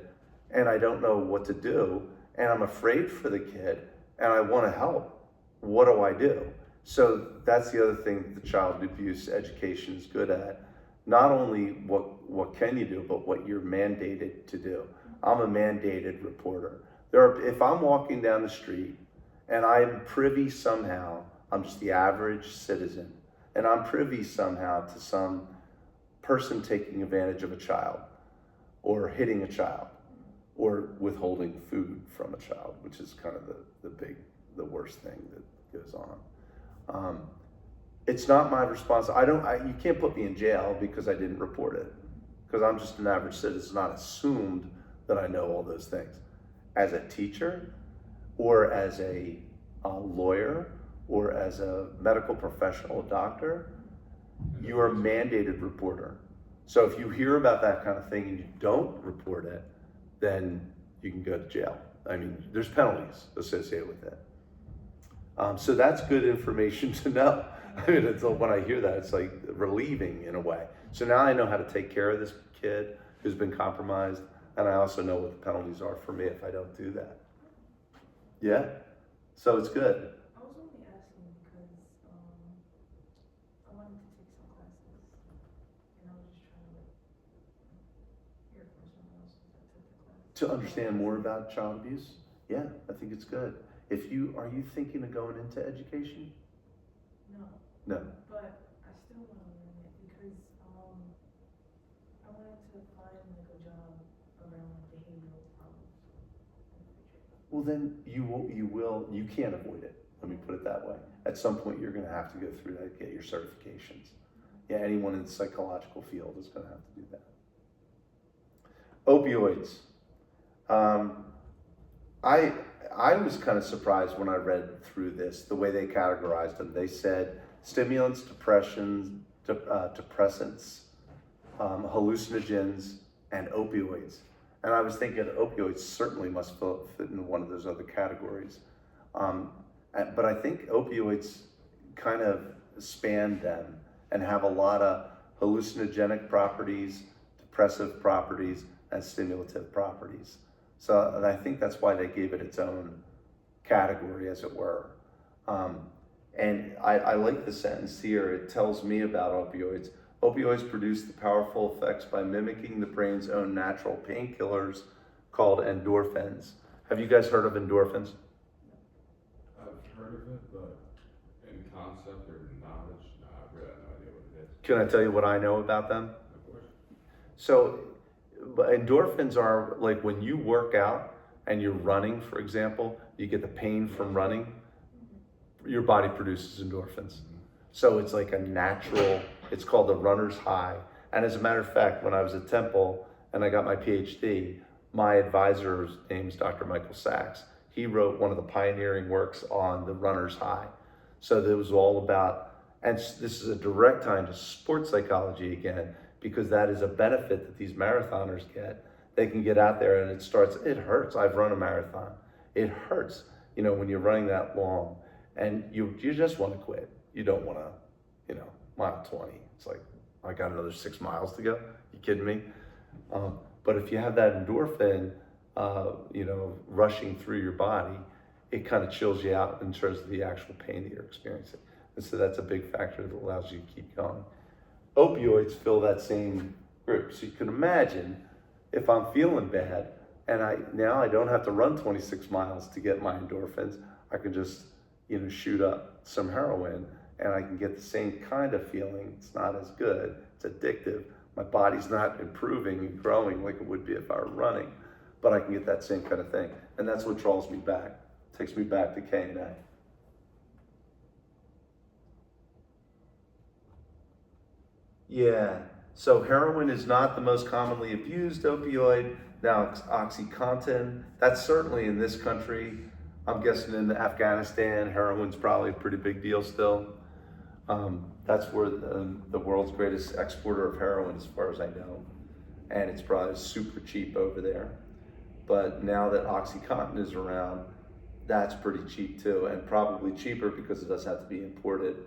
and I don't know what to do and I'm afraid for the kid and I want to help, what do I do? So that's the other thing that the child abuse education is good at. Not only what can you do, but what you're mandated to do. I'm a mandated reporter. If I'm walking down the street and I'm privy somehow, I'm just the average citizen, and I'm privy somehow to some person taking advantage of a child or hitting a child or withholding food from a child, which is kind of the worst thing that goes on. It's not my responsibility. You can't put me in jail because I didn't report it, because I'm just an average citizen. It's not assumed that I know all those things. As a teacher, or as a lawyer, or as a medical professional, a doctor, you are a mandated reporter. So if you hear about that kind of thing and you don't report it, then you can go to jail. I mean, there's penalties associated with it. So that's good information to know. I mean, when I hear that, it's like relieving in a way. So now I know how to take care of this kid who's been compromised, and I also know what the penalties are for me if I don't do that. Yeah, so it's good. I was only asking because I wanted to take some classes, and I was just trying to hear from someone else that took the class. To understand more about child abuse, yeah, I think it's good. Are you thinking of going into education? No. No. But I still want to learn it because I wanted to find like a job around like behavioral problems in the future. Well, then you can't avoid it. Let me put it that way. At some point, you're going to have to go through that, get your certifications. Yeah, anyone in the psychological field is going to have to do that. Opioids. I was kind of surprised when I read through this, the way they categorized them. They said stimulants, depressants, hallucinogens, and opioids. And I was thinking opioids certainly must fit into one of those other categories. But I think opioids kind of span them and have a lot of hallucinogenic properties, depressive properties, and stimulative properties. So and I think that's why they gave it its own category, as it were. And I like the sentence here. It tells me about opioids. Opioids produce the powerful effects by mimicking the brain's own natural painkillers called endorphins. Have you guys heard of endorphins? I've heard of it, but in concept or knowledge, no, I really have no idea what it is. Can I tell you what I know about them? Of course. So endorphins are like when you work out and you're running, for example, you get the pain from running, your body produces endorphins. So it's like a natural, it's called the runner's high. And as a matter of fact, when I was at Temple and I got my PhD, my advisor's name is Dr. Michael Sachs. He wrote one of the pioneering works on the runner's high. So it was all about, and this is a direct tie to sports psychology again, because that is a benefit that these marathoners get. They can get out there and it hurts. I've run a marathon. It hurts, when you're running that long and you just want to quit. You don't want to, mile 20. It's like, I got another 6 miles to go. You kidding me? But if you have that endorphin, rushing through your body, it kind of chills you out in terms of the actual pain that you're experiencing. And so that's a big factor that allows you to keep going. Opioids fill that same group. So you can imagine if I'm feeling bad and now I don't have to run 26 miles to get my endorphins, I can just, shoot up some heroin and I can get the same kind of feeling. It's not as good. It's addictive. My body's not improving and growing like it would be if I were running, but I can get that same kind of thing. And that's what draws me back. Takes me back to K&A. Yeah, so heroin is not the most commonly abused opioid. Now, OxyContin, that's certainly in this country. I'm guessing in Afghanistan, heroin's probably a pretty big deal still. That's where the world's greatest exporter of heroin, as far as I know. And it's probably super cheap over there. But now that OxyContin is around, that's pretty cheap too, and probably cheaper because it doesn't have to be imported.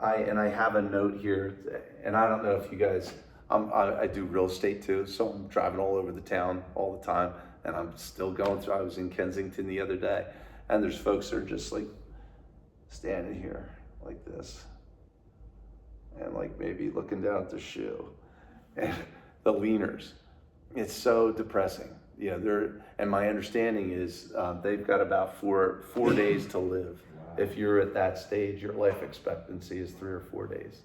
I have a note here, and I don't know if you guys, I do real estate too, so I'm driving all over the town all the time, and I'm still going through. I was in Kensington the other day, and there's folks that are just like standing here like this, and like maybe looking down at their shoe, and the leaners. It's so depressing. And my understanding is they've got about four days to live. Wow. If you're at that stage, your life expectancy is 3 or 4 days.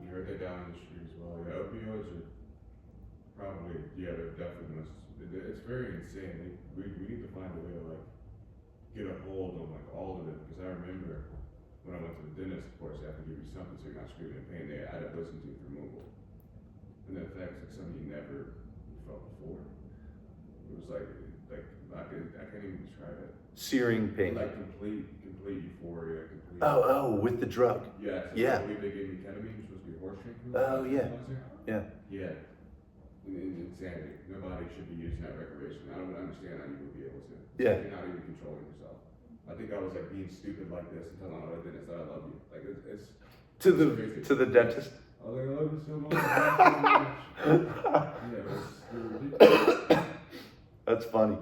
You heard that down in the street as well. Yeah, opioids are probably, they're definitely, it's very insane. We need to find a way to get a hold on all of it, because I remember when I went to the dentist, of course, they have to give you something so you're not screaming in pain. They added wisdom tooth removal. And the effects like something you never felt before. It was like I can't even describe it. Searing pain. Like complete euphoria. Oh, with the drug. Yeah. Yeah. I believe they gave me ketamine, which was supposed to be horse drink. Oh, yeah. Yeah. Yeah. Insanity. Nobody should be using that recreation. I don't understand how you would be able to. Yeah. You're not even controlling yourself. I think I was being stupid like this and telling all the dentists that I love you. It's To the dentist. I was like, I love you so much. Yeah, it was ridiculous. That's funny.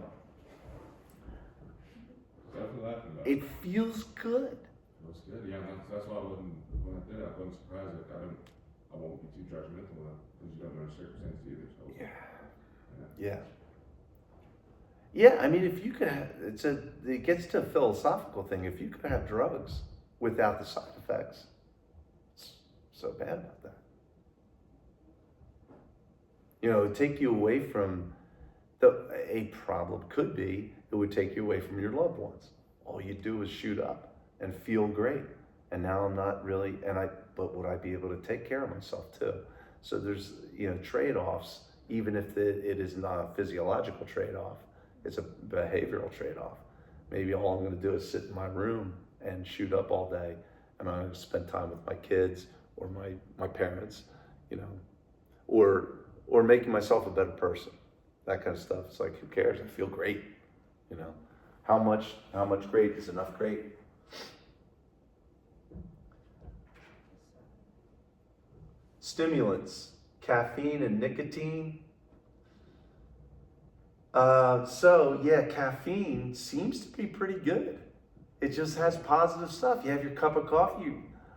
That's what laughing about. It feels good. It was good. Yeah, that's why when I did it, I wasn't surprised. I won't be too judgmental now, because you don't know the circumstances either. So. Yeah. Yeah, I mean, if you could have, it gets to a philosophical thing. If you could have drugs without the side effects, what's so bad about that? It would take you away from a problem could be, it would take you away from your loved ones. All you do is shoot up and feel great. And now I'm not really, but would I be able to take care of myself too? So there's, trade-offs, even if it is not a physiological trade-off. It's a behavioral trade-off. Maybe all I'm going to do is sit in my room and shoot up all day, and I'm going to spend time with my kids or my parents, you know, or making myself a better person. That kind of stuff. It's like, who cares? I feel great, you know. How much great is enough great? Stimulants, caffeine and nicotine. So yeah, caffeine seems to be pretty good. It just has positive stuff. You have your cup of coffee.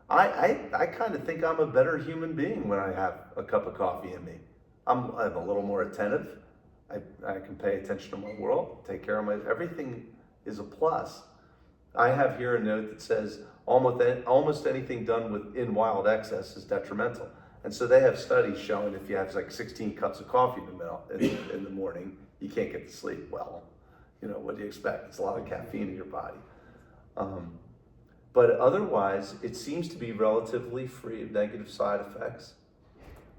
I kind of think I'm a better human being when I have a cup of coffee in me. I'm a little more attentive. I can pay attention to my world, take care of everything is a plus. I have here a note that says almost anything done in wild excess is detrimental. And so they have studies showing if you have like 16 cups of coffee in the morning, you can't get to sleep. Well, you know, what do you expect? It's a lot of caffeine in your body. But otherwise, it seems to be relatively free of negative side effects.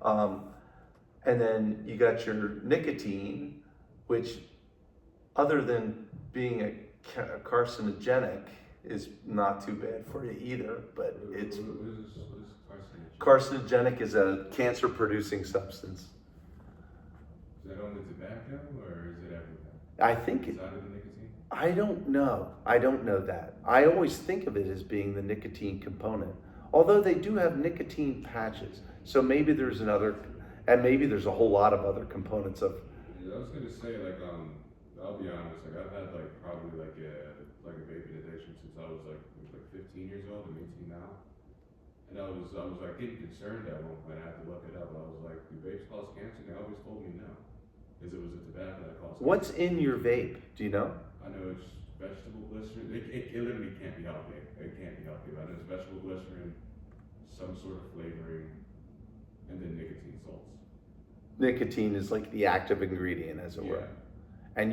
And then you got your nicotine, which other than being a carcinogenic is not too bad for you either, but it's What is carcinogenic is a cancer-producing substance. Is that only tobacco or is it everything? I think Is that the nicotine? I don't know. I don't know that. I always think of it as being the nicotine component, although they do have nicotine patches. So maybe there's maybe there's a whole lot of other components of. Yeah, I was gonna say I'll be honest, I've had probably a vaping addiction since I was like 15 years old. I'm 18 now. And I was getting concerned at one point. I had to look it up. I was like, do vapes cause cancer? And they always told me no. Because it was a tobacco that caused cancer. What's in your vape? Do you know? I know it's vegetable glycerin. It literally can't be healthy. It can't be healthy. But I know it's vegetable glycerin, some sort of flavoring, and then nicotine salts. Nicotine is like the active ingredient, as it were. Yeah. And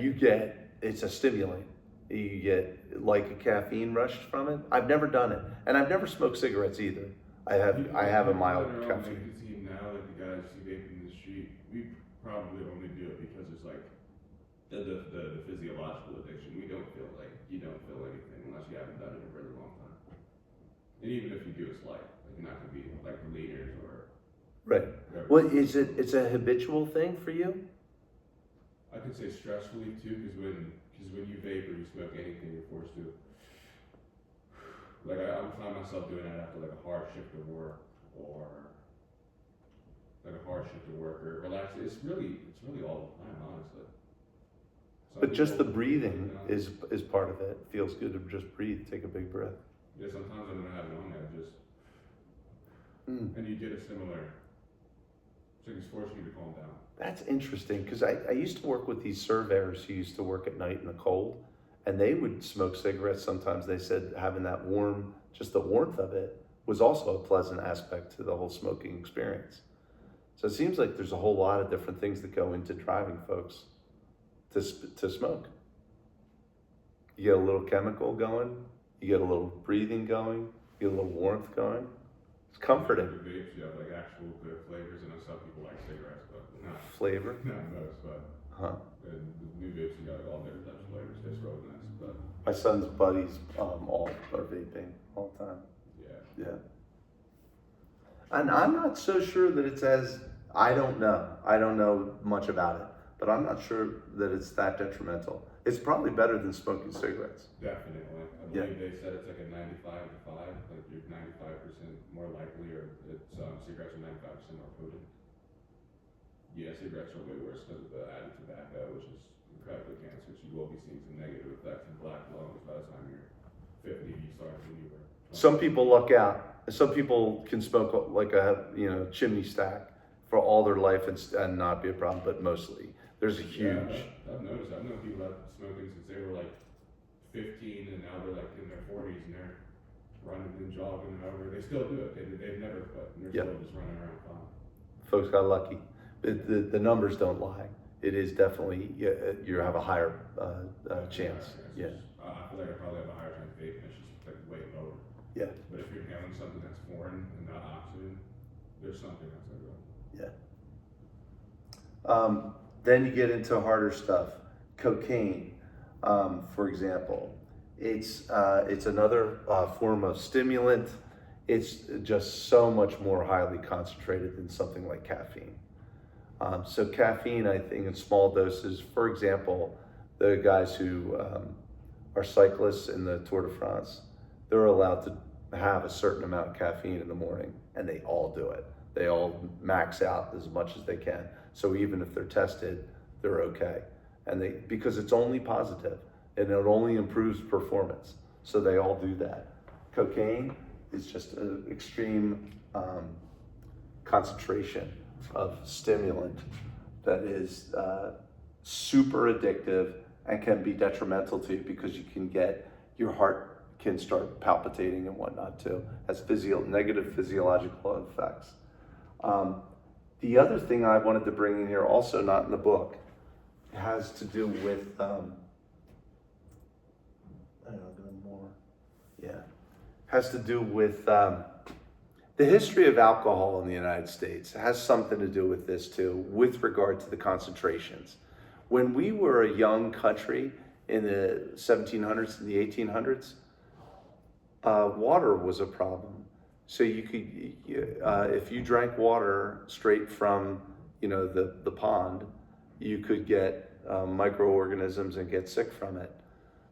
it's a stimulant. You get like a caffeine rush from it. I've never done it. And I've never smoked cigarettes either. I have a mild caffeine. Nicotine now, like the guys who vape in the street, we probably only do it because it's like the physiological addiction. You don't feel anything unless you haven't done it in a really long time. And even if you do, it's like you're not gonna be like leaders or Right. Well, it's a habitual thing for you? I could say stress relief too, because when you vape or you smoke anything, you're forced to. Like I would find myself doing that after like a hard shift of work or relax. It's really all the time, honestly. But just the breathing is part of it. It feels good to just breathe, take a big breath. Yeah, sometimes I don't have it on there, and you get a similar. So it's forcing you to calm down. That's interesting because I used to work with these surveyors who used to work at night in the cold, and they would smoke cigarettes. Sometimes they said having that just the warmth of it was also a pleasant aspect to the whole smoking experience. So it seems like there's a whole lot of different things that go into driving folks to smoke. You get a little chemical going, you get a little breathing going, you get a little warmth going. It's comforting. The vapes, you have like actual good flavors. I know some people like cigarettes, but not Flavor? not most. But the new vapes, you got all different types of flavors. It's really nice. But My son's buddies all are vaping all the time. yeah. And I'm not so sure that it's I don't know much about it, but I'm not sure that it's that detrimental. It's probably better than smoking cigarettes. Definitely. I believe they said it's like a 95 to 5, like you're 95% more likely, or it's cigarettes are 95% more potent. Yeah, cigarettes are way worse because of the added tobacco, which is incredibly cancerous. You will be seeing some negative effects in black lungs by the time you're 50. You start when you were 20. Some people luck out. Some people can smoke like a chimney stack for all their life and not be a problem, but mostly there's a huge. Yeah, I've noticed. I've known people that have been smoking since they were like 15, and now they're like in their 40s and they're running and jogging and over. They still do it. They've never quit. And they're still just running around fine. Folks got lucky. The numbers don't lie. It is definitely you have a higher chance. Yeah. I feel like I probably have a higher chance of vaping. It's just like way lower. Yeah. But if you're inhaling something that's foreign and not oxygen, there's something that's like that. Yeah. Then you get into harder stuff. cocaine, for example, it's another form of stimulant. It's just so much more highly concentrated than something like caffeine. So caffeine, I think in small doses, for example, the guys who are cyclists in the Tour de France, they're allowed to have a certain amount of caffeine in the morning, and they all do it. They all max out as much as they can. So even if they're tested, they're okay. And because it's only positive and it only improves performance. So they all do that. Cocaine is just an extreme concentration of stimulant that is super addictive and can be detrimental to you because you can get, your heart can start palpitating and whatnot too, has negative physiological effects. The other thing I wanted to bring in here, also not in the book, has to do with, I don't know, more, yeah, has to do with the history of alcohol in the United States. It has something to do with this too, with regard to the concentrations. When we were a young country in the 1700s and the 1800s, water was a problem. So you could, if you drank water straight from, the pond, you could get microorganisms and get sick from it.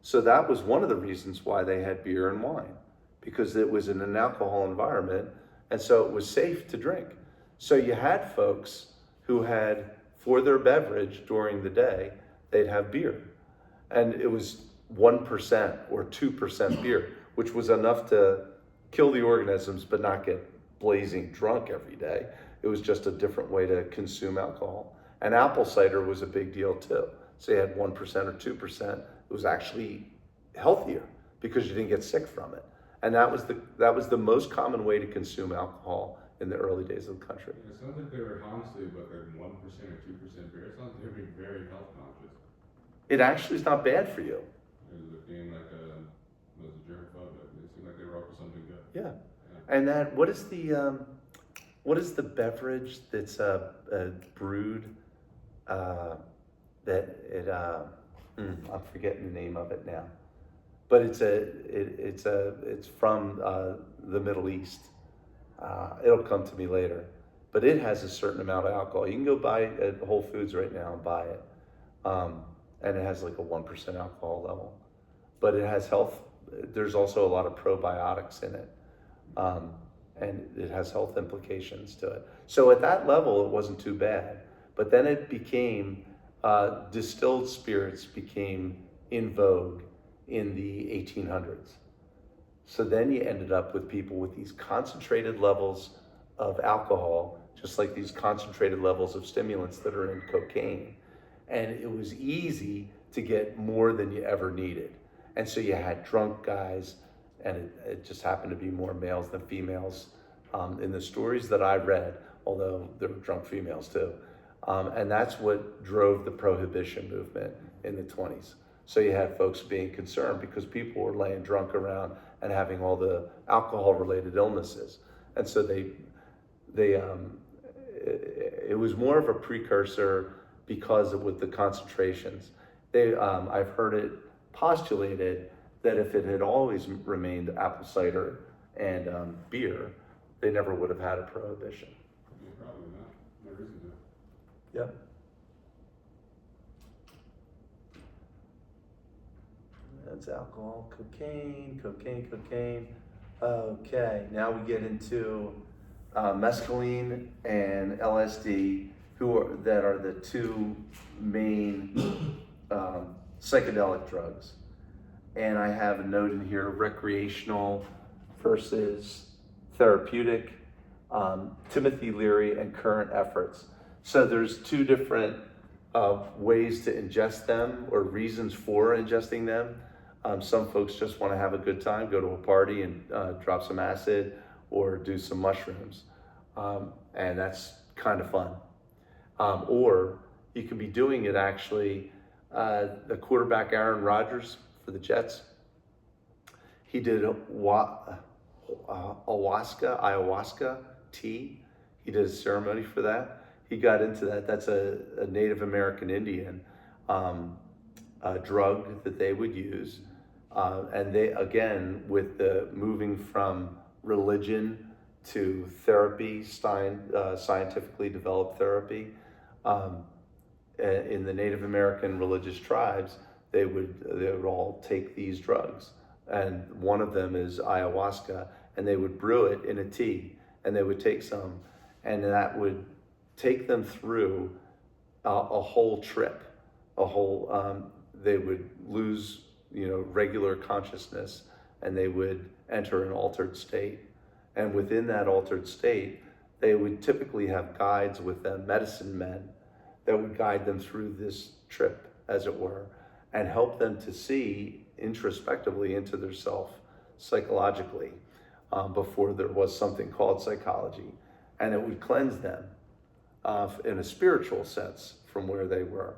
So that was one of the reasons why they had beer and wine, because it was in an alcohol environment, and so it was safe to drink. So you had folks who had, for their beverage during the day, they'd have beer. And it was 1% or 2% beer, which was enough to kill the organisms but not get blazing drunk every day. It was just a different way to consume alcohol. And apple cider was a big deal too. So you had 1% or 2%. It was actually healthier because you didn't get sick from it. And that was the most common way to consume alcohol in the early days of the country. Yeah, it sounds like they were honestly, but like 1% or 2% beer. It sounds like they're being very health conscious. It actually is not bad for you. It was being like was a germaphobe. It seemed like they were up for something good. Yeah. And that, what is the beverage that's brewed that it I'm forgetting the name of it now, but it's from the Middle East. It'll come to me later, but it has a certain amount of alcohol. You can go buy it at Whole Foods right now and buy it, and it has like a 1% alcohol level, but it has health. There's also a lot of probiotics in it, and it has health implications to it. So at that level, it wasn't too bad. But then it became, distilled spirits became in vogue in the 1800s. So then you ended up with people with these concentrated levels of alcohol, just like these concentrated levels of stimulants that are in cocaine. And it was easy to get more than you ever needed. And so you had drunk guys, and it just happened to be more males than females in the stories that I read, although there were drunk females too. And that's what drove the prohibition movement in the 20s. So you had folks being concerned because people were laying drunk around and having all the alcohol-related illnesses. And so it was more of a precursor because of with the concentrations. I've heard it postulated that if it had always remained apple cider and beer, they never would have had a prohibition. Yeah, probably not. No reason to. Yep. That's alcohol, cocaine. Okay, now we get into mescaline and LSD, that are the two main psychedelic drugs. And I have a note in here, recreational versus therapeutic, Timothy Leary and current efforts. So there's two different ways to ingest them or reasons for ingesting them. Some folks just want to have a good time, go to a party and drop some acid or do some mushrooms. And that's kind of fun. Or you could be doing it actually, the quarterback Aaron Rodgers for the Jets, he did ayahuasca tea. He did a ceremony for that. He got into that. That's a Native American Indian drug that they would use. And they, again, with the moving from religion to therapy, scientifically developed therapy, in the Native American religious tribes, they would all take these drugs. And one of them is ayahuasca, and they would brew it in a tea, and they would take some, and that would take them through a whole trip, they would lose, regular consciousness, and they would enter an altered state. And within that altered state, they would typically have guides with them, medicine men, that would guide them through this trip, as it were, and help them to see introspectively into their self psychologically, before there was something called psychology. And it would cleanse them in a spiritual sense from where they were.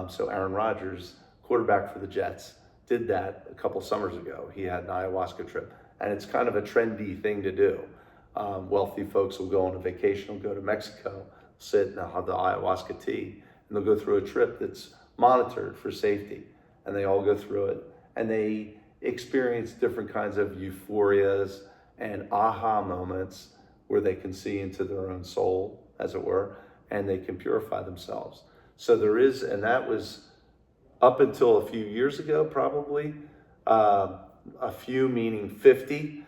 So Aaron Rodgers, quarterback for the Jets, did that a couple summers ago. He had an ayahuasca trip, and it's kind of a trendy thing to do. Wealthy folks will go on a vacation, will go to Mexico, sit and have the ayahuasca tea, and they'll go through a trip that's monitored for safety, and they all go through it, and they experience different kinds of euphorias and aha moments where they can see into their own soul, as it were, and they can purify themselves. So there is, and that was up until a few years ago, probably, a few meaning 50,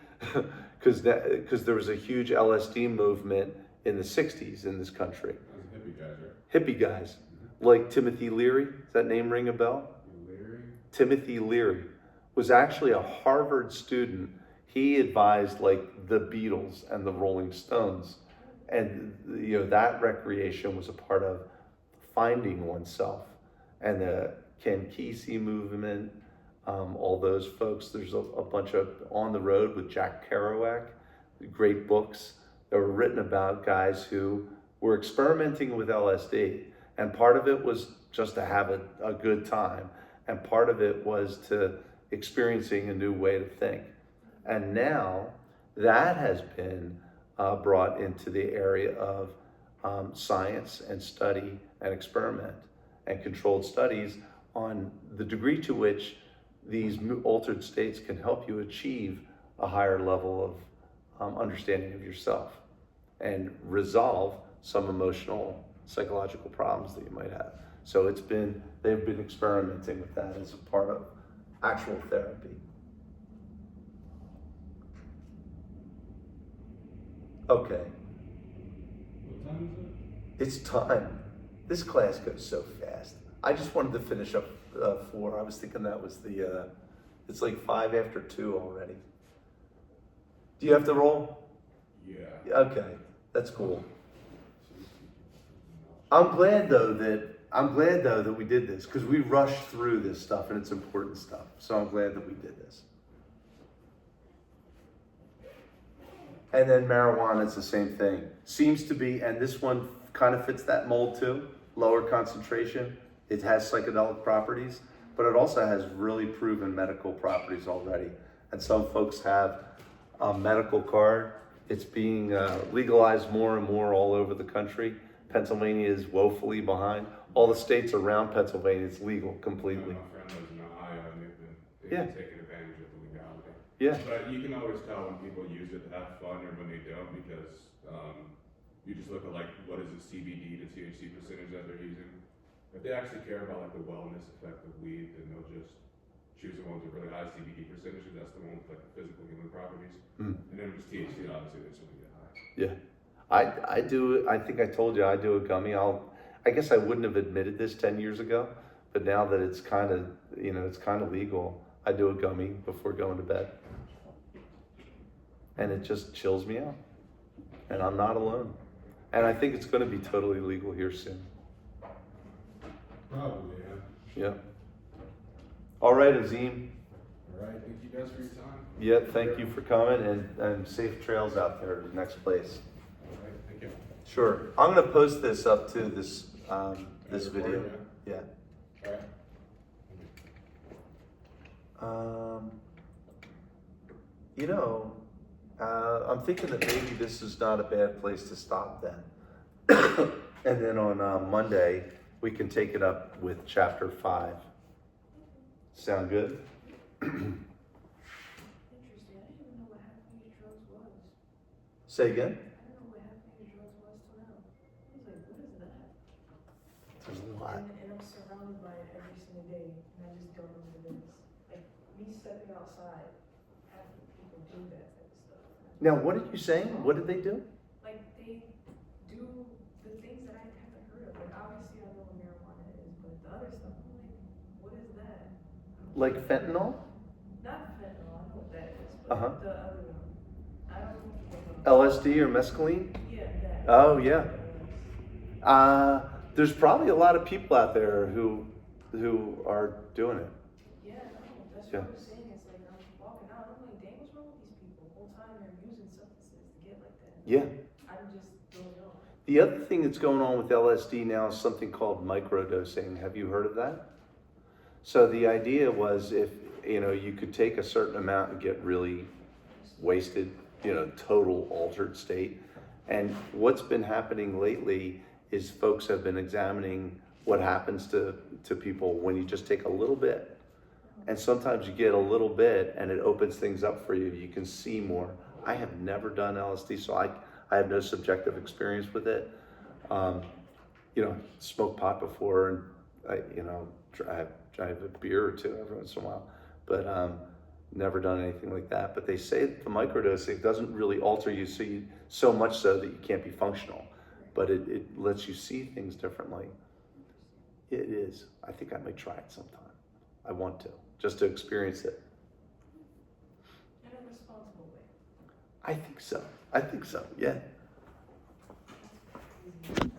because there was a huge LSD movement in the 60s in this country. Those hippie guys, right? Hippie guys, like Timothy Leary. Does that name ring a bell? Leary? Timothy Leary was actually a Harvard student. He advised like the Beatles and the Rolling Stones. And that recreation was a part of finding oneself. And the Ken Kesey movement, all those folks. There's a bunch of On the Road with Jack Kerouac, great books that were written about guys who were experimenting with LSD. And part of it was just to have a good time. And part of it was to experiencing a new way to think. And now that has been brought into the area of science and study and experiment and controlled studies on the degree to which these altered states can help you achieve a higher level of understanding of yourself and resolve some emotional, psychological problems that you might have. So they've been experimenting with that as a part of actual therapy. Okay. What time is it? It's time. This class goes so fast. I just wanted to finish up 4. I was thinking that was it's like 5 after 2 already. Do you have to roll? Yeah. Okay, that's cool. I'm glad though that we did this, because we rushed through this stuff and it's important stuff. So I'm glad that we did this. And then marijuana is the same thing. Seems to be, and this one kind of fits that mold too, lower concentration. It has psychedelic properties, but it also has really proven medical properties already. And some folks have a medical card. It's being legalized more and more all over the country. Pennsylvania is woefully behind. All the states around Pennsylvania, it's legal completely. My friend lives in Ohio, and they've Yeah. been taking advantage of the legality. Yeah. But you can always tell when people use it to have fun or when they don't, because you just look at like what is the CBD to THC percentage that they're using. If they actually care about like the wellness effect of weed, then they'll just choose the ones with really high CBD percentages. That's the one with like the physical healing properties. And then with THC, obviously, they just want to get high. Yeah. I do, I think I told you I do a gummy. I guess I wouldn't have admitted this 10 years ago, but now that it's kind of legal, I do a gummy before going to bed. And it just chills me out. And I'm not alone. And I think it's going to be totally legal here soon. Probably, yeah. Yeah. All right, Azim. All right, thank you guys for your time. Yeah, thank you for coming, and safe trails out there to the next place. All right, thank you. Sure. I'm going to post this up to this video. Recording, Yeah. All right. I'm thinking that maybe this is not a bad place to stop then. And then on Monday, we can take it up with chapter 5. Sound good? Interesting. I didn't even know what half-page drugs was. Say again? I didn't know what half-page drugs was till now. I was like, what is that? There's a lot. And I'm surrounded by it every single day, and I just don't know what it is. Like, me stepping outside, half the people do that type of stuff. Now, what are you saying? What did they do? Like, they do the things that I haven't heard of. Like, obviously I know what marijuana is, but the other stuff, I'm like, what is that? Like fentanyl? Not fentanyl, I know what that is, Uh-huh. but the other one. I don't know. LSD or mescaline? Yeah, that. Oh, yeah. There's probably a lot of people out there who are doing it. Yeah, no, that's Yeah. what I'm saying. It's like I'm walking out, I'm like, dang, what's wrong with these people? The whole time they're using substances to get like that. Yeah. I just don't know. The other thing that's going on with LSD now is something called microdosing. Have you heard of that? So the idea was if, you could take a certain amount and get really wasted, total altered state. And what's been happening lately is folks have been examining what happens to people when you just take a little bit. And sometimes you get a little bit and it opens things up for you. You can see more. I have never done LSD, so I have no subjective experience with it. Smoked pot before, and I have a beer or two every once in a while, but never done anything like that. But they say that the microdosing doesn't really alter you so much so that you can't be functional, but it lets you see things differently. It is. I think I might try it sometime. I want to, just to experience it. In a responsible way. I think so. Yeah. That's crazy.